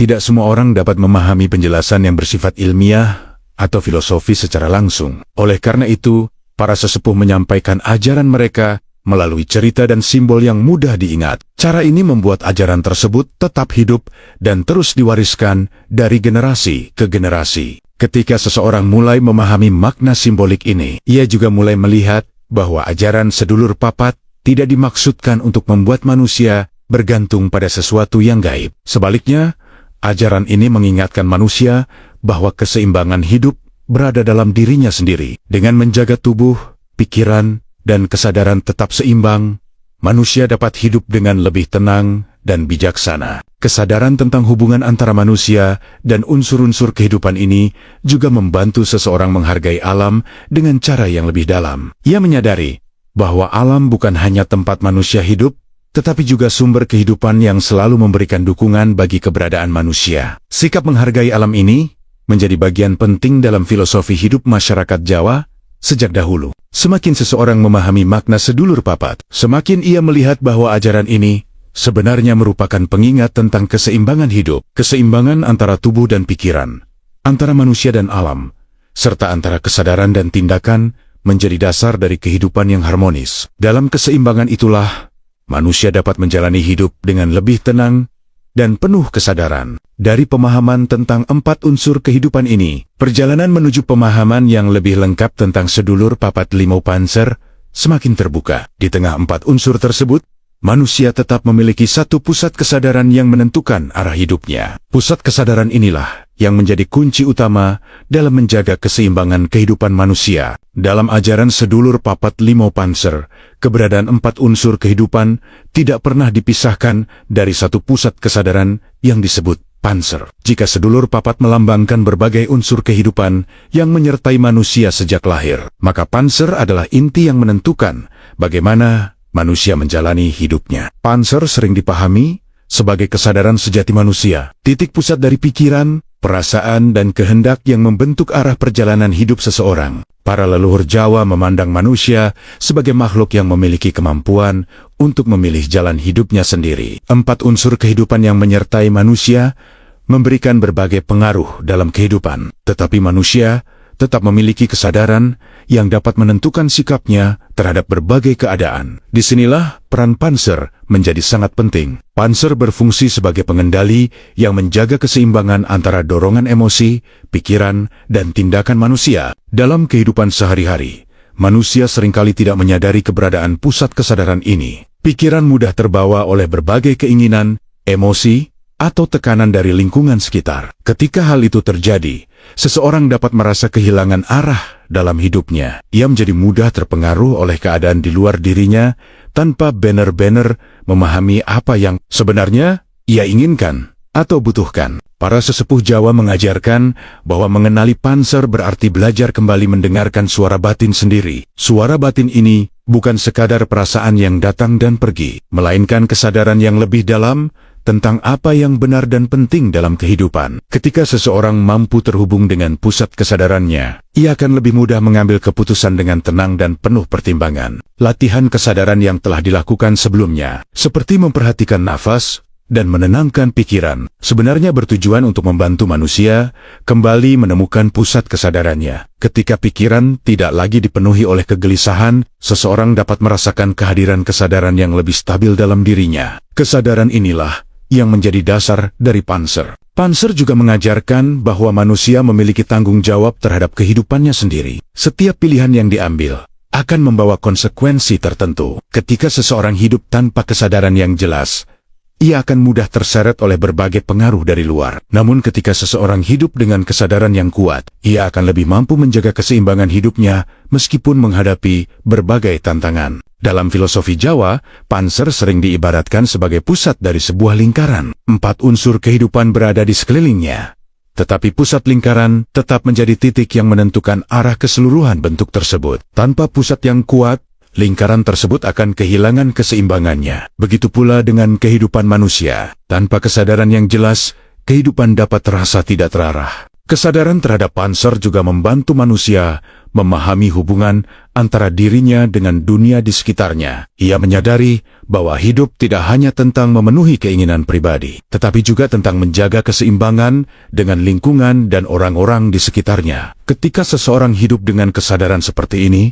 tidak semua orang dapat memahami penjelasan yang bersifat ilmiah atau filosofi secara langsung. Oleh karena itu, para sesepuh menyampaikan ajaran mereka melalui cerita dan simbol yang mudah diingat. Cara ini membuat ajaran tersebut tetap hidup dan terus diwariskan dari generasi ke generasi. Ketika seseorang mulai memahami makna simbolik ini, ia juga mulai melihat bahwa ajaran sedulur papat tidak dimaksudkan untuk membuat manusia bergantung pada sesuatu yang gaib. Sebaliknya, ajaran ini mengingatkan manusia bahwa keseimbangan hidup berada dalam dirinya sendiri. Dengan menjaga tubuh, pikiran, dan kesadaran tetap seimbang, manusia dapat hidup dengan lebih tenang dan bijaksana. Kesadaran tentang hubungan antara manusia dan unsur-unsur kehidupan ini juga membantu seseorang menghargai alam dengan cara yang lebih dalam. Ia menyadari bahwa alam bukan hanya tempat manusia hidup, tetapi juga sumber kehidupan yang selalu memberikan dukungan bagi keberadaan manusia. Sikap menghargai alam ini menjadi bagian penting dalam filosofi hidup masyarakat Jawa sejak dahulu. Semakin seseorang memahami makna sedulur papat, semakin ia melihat bahwa ajaran ini sebenarnya merupakan pengingat tentang keseimbangan hidup, keseimbangan antara tubuh dan pikiran, antara manusia dan alam, serta antara kesadaran dan tindakan menjadi dasar dari kehidupan yang harmonis. Dalam keseimbangan itulah, manusia dapat menjalani hidup dengan lebih tenang dan penuh kesadaran. Dari pemahaman tentang 4 unsur kehidupan ini, perjalanan menuju pemahaman yang lebih lengkap tentang sedulur papat limau panser semakin terbuka. Di tengah 4 unsur tersebut, manusia tetap memiliki satu pusat kesadaran yang menentukan arah hidupnya. Pusat kesadaran inilah yang menjadi kunci utama dalam menjaga keseimbangan kehidupan manusia. Dalam ajaran sedulur papat limau panser, keberadaan 4 unsur kehidupan tidak pernah dipisahkan dari satu pusat kesadaran yang disebut panser. Jika sedulur papat melambangkan berbagai unsur kehidupan yang menyertai manusia sejak lahir, maka panser adalah inti yang menentukan bagaimana manusia menjalani hidupnya. Panser sering dipahami sebagai kesadaran sejati manusia, titik pusat dari pikiran, perasaan, dan kehendak yang membentuk arah perjalanan hidup seseorang. Para leluhur Jawa memandang manusia sebagai makhluk yang memiliki kemampuan untuk memilih jalan hidupnya sendiri. 4 unsur kehidupan yang menyertai manusia memberikan berbagai pengaruh dalam kehidupan, tetapi manusia tetap memiliki kesadaran yang dapat menentukan sikapnya terhadap berbagai keadaan. Disinilah peran panser menjadi sangat penting. Panser berfungsi sebagai pengendali yang menjaga keseimbangan antara dorongan emosi, pikiran, dan tindakan manusia. Dalam kehidupan sehari-hari, manusia seringkali tidak menyadari keberadaan pusat kesadaran ini. Pikiran mudah terbawa oleh berbagai keinginan, emosi, atau tekanan dari lingkungan sekitar. Ketika hal itu terjadi, seseorang dapat merasa kehilangan arah dalam hidupnya. Ia menjadi mudah terpengaruh oleh keadaan di luar dirinya tanpa benar-benar memahami apa yang sebenarnya ia inginkan. atau butuhkan. Para sesepuh Jawa mengajarkan bahwa mengenali Panser berarti belajar kembali mendengarkan suara batin sendiri. Suara batin ini bukan sekadar perasaan yang datang dan pergi, melainkan kesadaran yang lebih dalam tentang apa yang benar dan penting dalam kehidupan. Ketika seseorang mampu terhubung dengan pusat kesadarannya, ia akan lebih mudah mengambil keputusan dengan tenang dan penuh pertimbangan. Latihan kesadaran yang telah dilakukan sebelumnya, seperti memperhatikan nafas dan menenangkan pikiran, sebenarnya bertujuan untuk membantu manusia kembali menemukan pusat kesadarannya. Ketika pikiran tidak lagi dipenuhi oleh kegelisahan, seseorang dapat merasakan kehadiran kesadaran yang lebih stabil dalam dirinya. Kesadaran inilah yang menjadi dasar dari Panser. Panser juga mengajarkan bahwa manusia memiliki tanggung jawab terhadap kehidupannya sendiri. Setiap pilihan yang diambil akan membawa konsekuensi tertentu. Ketika seseorang hidup tanpa kesadaran yang jelas, ia akan mudah terseret oleh berbagai pengaruh dari luar. Namun ketika seseorang hidup dengan kesadaran yang kuat, ia akan lebih mampu menjaga keseimbangan hidupnya meskipun menghadapi berbagai tantangan. Dalam filosofi Jawa, Panser sering diibaratkan sebagai pusat dari sebuah lingkaran. 4 unsur kehidupan berada di sekelilingnya. Tetapi pusat lingkaran tetap menjadi titik yang menentukan arah keseluruhan bentuk tersebut. Tanpa pusat yang kuat, lingkaran tersebut akan kehilangan keseimbangannya. Begitu pula dengan kehidupan manusia. Tanpa kesadaran yang jelas, kehidupan dapat terasa tidak terarah. Kesadaran terhadap Panser juga membantu manusia memahami hubungan antara dirinya dengan dunia di sekitarnya. Ia menyadari bahwa hidup tidak hanya tentang memenuhi keinginan pribadi, tetapi juga tentang menjaga keseimbangan dengan lingkungan dan orang-orang di sekitarnya. Ketika seseorang hidup dengan kesadaran seperti ini,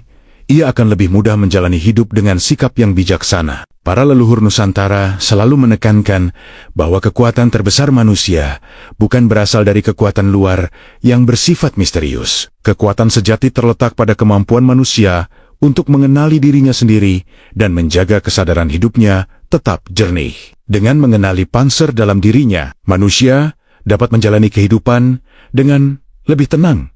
ia akan lebih mudah menjalani hidup dengan sikap yang bijaksana. Para leluhur Nusantara selalu menekankan bahwa kekuatan terbesar manusia bukan berasal dari kekuatan luar yang bersifat misterius. Kekuatan sejati terletak pada kemampuan manusia untuk mengenali dirinya sendiri dan menjaga kesadaran hidupnya tetap jernih. Dengan mengenali Panser dalam dirinya, manusia dapat menjalani kehidupan dengan lebih tenang,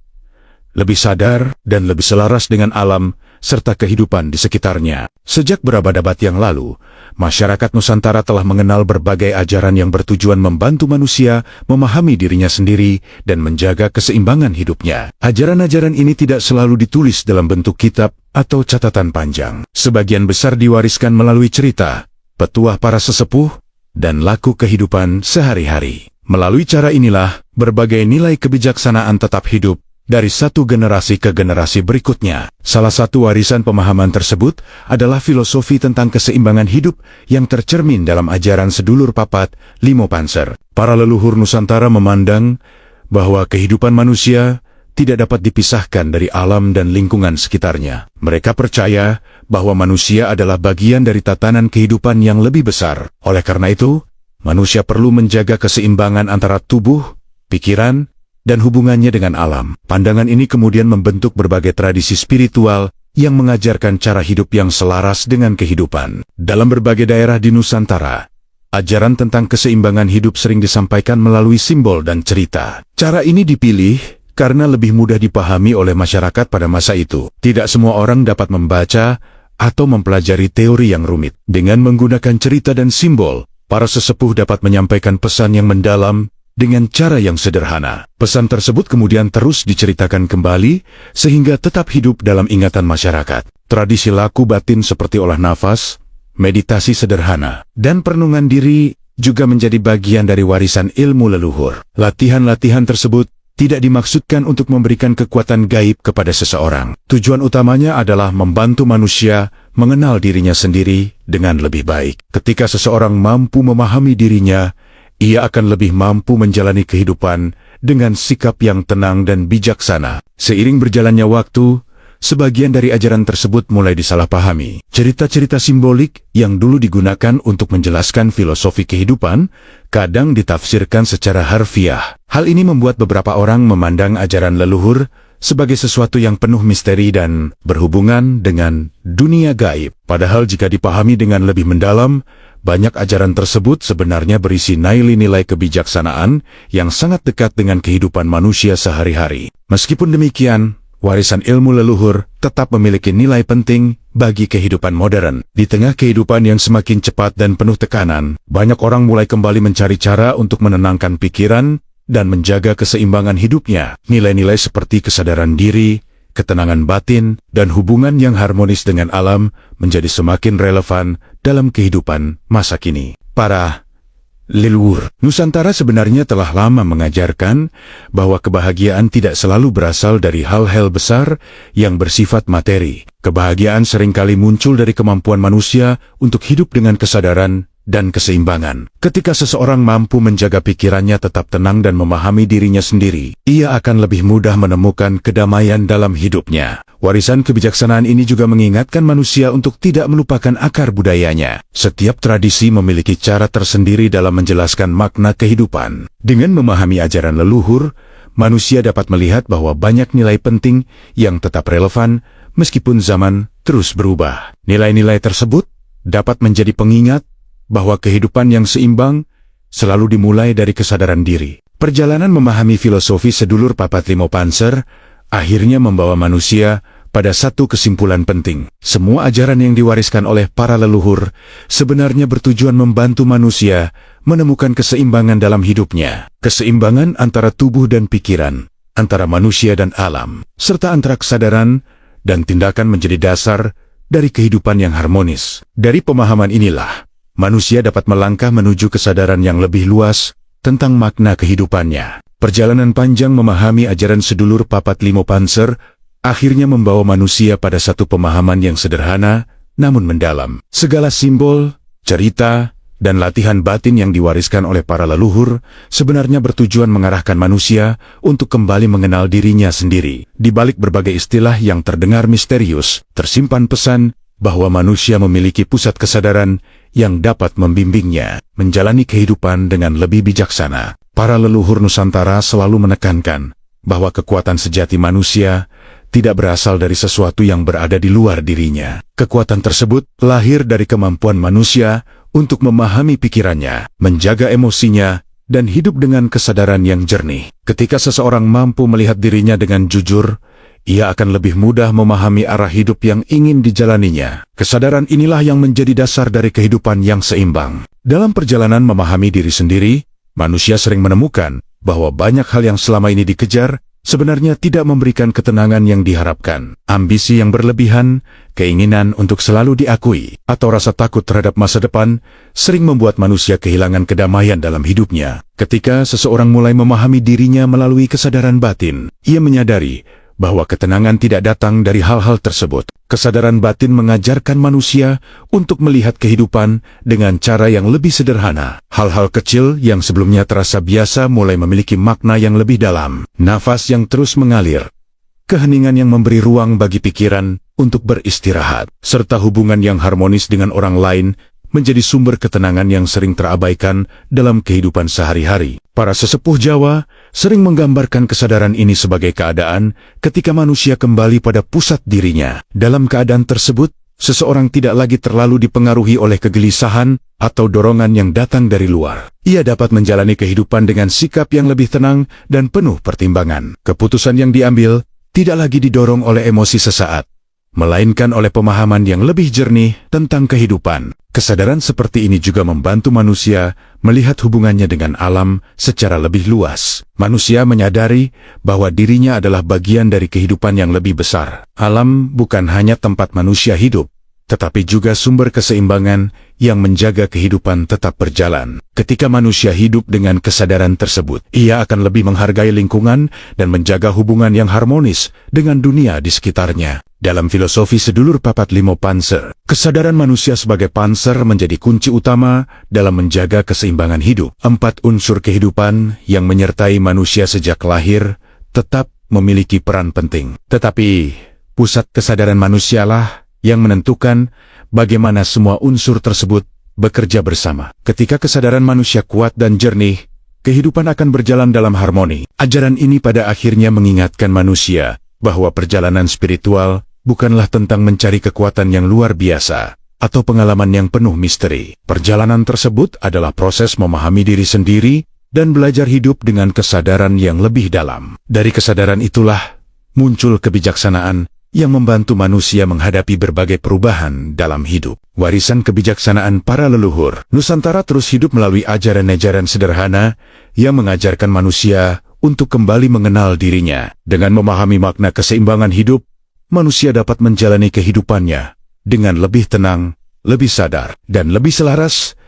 lebih sadar, dan lebih selaras dengan alam serta kehidupan di sekitarnya. Sejak berabad-abad yang lalu, masyarakat Nusantara telah mengenal berbagai ajaran yang bertujuan membantu manusia memahami dirinya sendiri dan menjaga keseimbangan hidupnya. Ajaran-ajaran ini tidak selalu ditulis dalam bentuk kitab atau catatan panjang. Sebagian besar diwariskan melalui cerita, petuah para sesepuh, dan laku kehidupan sehari-hari. Melalui cara inilah, berbagai nilai kebijaksanaan tetap hidup dari satu generasi ke generasi berikutnya. Salah satu warisan pemahaman tersebut adalah filosofi tentang keseimbangan hidup yang tercermin dalam ajaran sedulur papat Limo Panser. Para leluhur Nusantara memandang bahwa kehidupan manusia tidak dapat dipisahkan dari alam dan lingkungan sekitarnya. Mereka percaya bahwa manusia adalah bagian dari tatanan kehidupan yang lebih besar. Oleh karena itu, manusia perlu menjaga keseimbangan antara tubuh, pikiran, dan hubungannya dengan alam. Pandangan ini kemudian membentuk berbagai tradisi spiritual yang mengajarkan cara hidup yang selaras dengan kehidupan. Dalam berbagai daerah di Nusantara, ajaran tentang keseimbangan hidup sering disampaikan melalui simbol dan cerita. Cara ini dipilih karena lebih mudah dipahami oleh masyarakat pada masa itu. Tidak semua orang dapat membaca atau mempelajari teori yang rumit. Dengan menggunakan cerita dan simbol, para sesepuh dapat menyampaikan pesan yang mendalam dengan cara yang sederhana. Pesan tersebut kemudian terus diceritakan kembali sehingga tetap hidup dalam ingatan masyarakat. Tradisi laku batin seperti olah nafas, meditasi sederhana, dan perenungan diri juga menjadi bagian dari warisan ilmu leluhur. Latihan-latihan tersebut tidak dimaksudkan untuk memberikan kekuatan gaib kepada seseorang. Tujuan utamanya adalah membantu manusia mengenal dirinya sendiri dengan lebih baik. Ketika seseorang mampu memahami dirinya, ia akan lebih mampu menjalani kehidupan dengan sikap yang tenang dan bijaksana. Seiring berjalannya waktu, sebagian dari ajaran tersebut mulai disalahpahami. Cerita-cerita simbolik yang dulu digunakan untuk menjelaskan filosofi kehidupan kadang ditafsirkan secara harfiah. Hal ini membuat beberapa orang memandang ajaran leluhur sebagai sesuatu yang penuh misteri dan berhubungan dengan dunia gaib. Padahal jika dipahami dengan lebih mendalam, banyak ajaran tersebut sebenarnya berisi nilai-nilai kebijaksanaan yang sangat dekat dengan kehidupan manusia sehari-hari. Meskipun demikian, warisan ilmu leluhur tetap memiliki nilai penting bagi kehidupan modern. Di tengah kehidupan yang semakin cepat dan penuh tekanan, banyak orang mulai kembali mencari cara untuk menenangkan pikiran dan menjaga keseimbangan hidupnya. Nilai-nilai seperti kesadaran diri, ketenangan batin, dan hubungan yang harmonis dengan alam menjadi semakin relevan dalam kehidupan masa kini. Para leluhur Nusantara sebenarnya telah lama mengajarkan bahwa kebahagiaan tidak selalu berasal dari hal-hal besar yang bersifat materi. Kebahagiaan seringkali muncul dari kemampuan manusia untuk hidup dengan kesadaran dan keseimbangan. Ketika seseorang mampu menjaga pikirannya tetap tenang dan memahami dirinya sendiri, ia akan lebih mudah menemukan kedamaian dalam hidupnya. Warisan kebijaksanaan ini juga mengingatkan manusia untuk tidak melupakan akar budayanya. Setiap tradisi memiliki cara tersendiri dalam menjelaskan makna kehidupan. Dengan memahami ajaran leluhur, manusia dapat melihat bahwa banyak nilai penting yang tetap relevan meskipun zaman terus berubah. Nilai-nilai tersebut dapat menjadi pengingat bahwa kehidupan yang seimbang selalu dimulai dari kesadaran diri. Perjalanan memahami filosofi sedulur Papat Limo Panser akhirnya membawa manusia pada satu kesimpulan penting. Semua ajaran yang diwariskan oleh para leluhur sebenarnya bertujuan membantu manusia menemukan keseimbangan dalam hidupnya. Keseimbangan antara tubuh dan pikiran, antara manusia dan alam, serta antara kesadaran dan tindakan menjadi dasar dari kehidupan yang harmonis. Dari pemahaman inilah, manusia dapat melangkah menuju kesadaran yang lebih luas tentang makna kehidupannya. Perjalanan panjang memahami ajaran sedulur Papat Limo Panser akhirnya membawa manusia pada satu pemahaman yang sederhana namun mendalam. Segala simbol, cerita, dan latihan batin yang diwariskan oleh para leluhur sebenarnya bertujuan mengarahkan manusia untuk kembali mengenal dirinya sendiri. Di balik berbagai istilah yang terdengar misterius, tersimpan pesan bahwa manusia memiliki pusat kesadaran yang dapat membimbingnya menjalani kehidupan dengan lebih bijaksana. Para leluhur Nusantara selalu menekankan bahwa kekuatan sejati manusia tidak berasal dari sesuatu yang berada di luar dirinya. Kekuatan tersebut lahir dari kemampuan manusia untuk memahami pikirannya, menjaga emosinya, dan hidup dengan kesadaran yang jernih. Ketika seseorang mampu melihat dirinya dengan jujur, ia akan lebih mudah memahami arah hidup yang ingin dijalaninya. Kesadaran inilah yang menjadi dasar dari kehidupan yang seimbang. Dalam perjalanan memahami diri sendiri, manusia sering menemukan bahwa banyak hal yang selama ini dikejar sebenarnya tidak memberikan ketenangan yang diharapkan. Ambisi yang berlebihan, keinginan untuk selalu diakui, atau rasa takut terhadap masa depan sering membuat manusia kehilangan kedamaian dalam hidupnya. Ketika seseorang mulai memahami dirinya melalui kesadaran batin, ia menyadari bahwa ketenangan tidak datang dari hal-hal tersebut. Kesadaran batin mengajarkan manusia untuk melihat kehidupan dengan cara yang lebih sederhana. Hal-hal kecil yang sebelumnya terasa biasa mulai memiliki makna yang lebih dalam. Nafas yang terus mengalir, keheningan yang memberi ruang bagi pikiran untuk beristirahat, serta hubungan yang harmonis dengan orang lain menjadi sumber ketenangan yang sering terabaikan dalam kehidupan sehari-hari. Para sesepuh Jawa sering menggambarkan kesadaran ini sebagai keadaan ketika manusia kembali pada pusat dirinya. Dalam keadaan tersebut, seseorang tidak lagi terlalu dipengaruhi oleh kegelisahan atau dorongan yang datang dari luar. Ia dapat menjalani kehidupan dengan sikap yang lebih tenang dan penuh pertimbangan. Keputusan yang diambil tidak lagi didorong oleh emosi sesaat, melainkan oleh pemahaman yang lebih jernih tentang kehidupan. Kesadaran seperti ini juga membantu manusia melihat hubungannya dengan alam secara lebih luas. Manusia menyadari bahwa dirinya adalah bagian dari kehidupan yang lebih besar. Alam bukan hanya tempat manusia hidup, tetapi juga sumber keseimbangan yang menjaga kehidupan tetap berjalan. Ketika manusia hidup dengan kesadaran tersebut, ia akan lebih menghargai lingkungan dan menjaga hubungan yang harmonis dengan dunia di sekitarnya. Dalam filosofi sedulur Papat Limo Panser, kesadaran manusia sebagai panser menjadi kunci utama dalam menjaga keseimbangan hidup. 4 unsur kehidupan yang menyertai manusia sejak lahir tetap memiliki peran penting. Tetapi, pusat kesadaran manusialah yang menentukan bagaimana semua unsur tersebut bekerja bersama. Ketika kesadaran manusia kuat dan jernih, kehidupan akan berjalan dalam harmoni. Ajaran ini pada akhirnya mengingatkan manusia bahwa perjalanan spiritual bukanlah tentang mencari kekuatan yang luar biasa atau pengalaman yang penuh misteri. Perjalanan tersebut adalah proses memahami diri sendiri dan belajar hidup dengan kesadaran yang lebih dalam. Dari kesadaran itulah muncul kebijaksanaan yang membantu manusia menghadapi berbagai perubahan dalam hidup. Warisan kebijaksanaan para leluhur. Nusantara terus hidup melalui ajaran-ajaran sederhana yang mengajarkan manusia untuk kembali mengenal dirinya. Dengan memahami makna keseimbangan hidup, manusia dapat menjalani kehidupannya dengan lebih tenang, lebih sadar, dan lebih selaras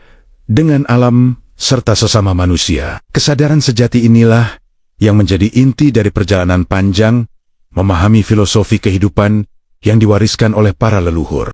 dengan alam serta sesama manusia. Kesadaran sejati inilah yang menjadi inti dari perjalanan panjang memahami filosofi kehidupan yang diwariskan oleh para leluhur.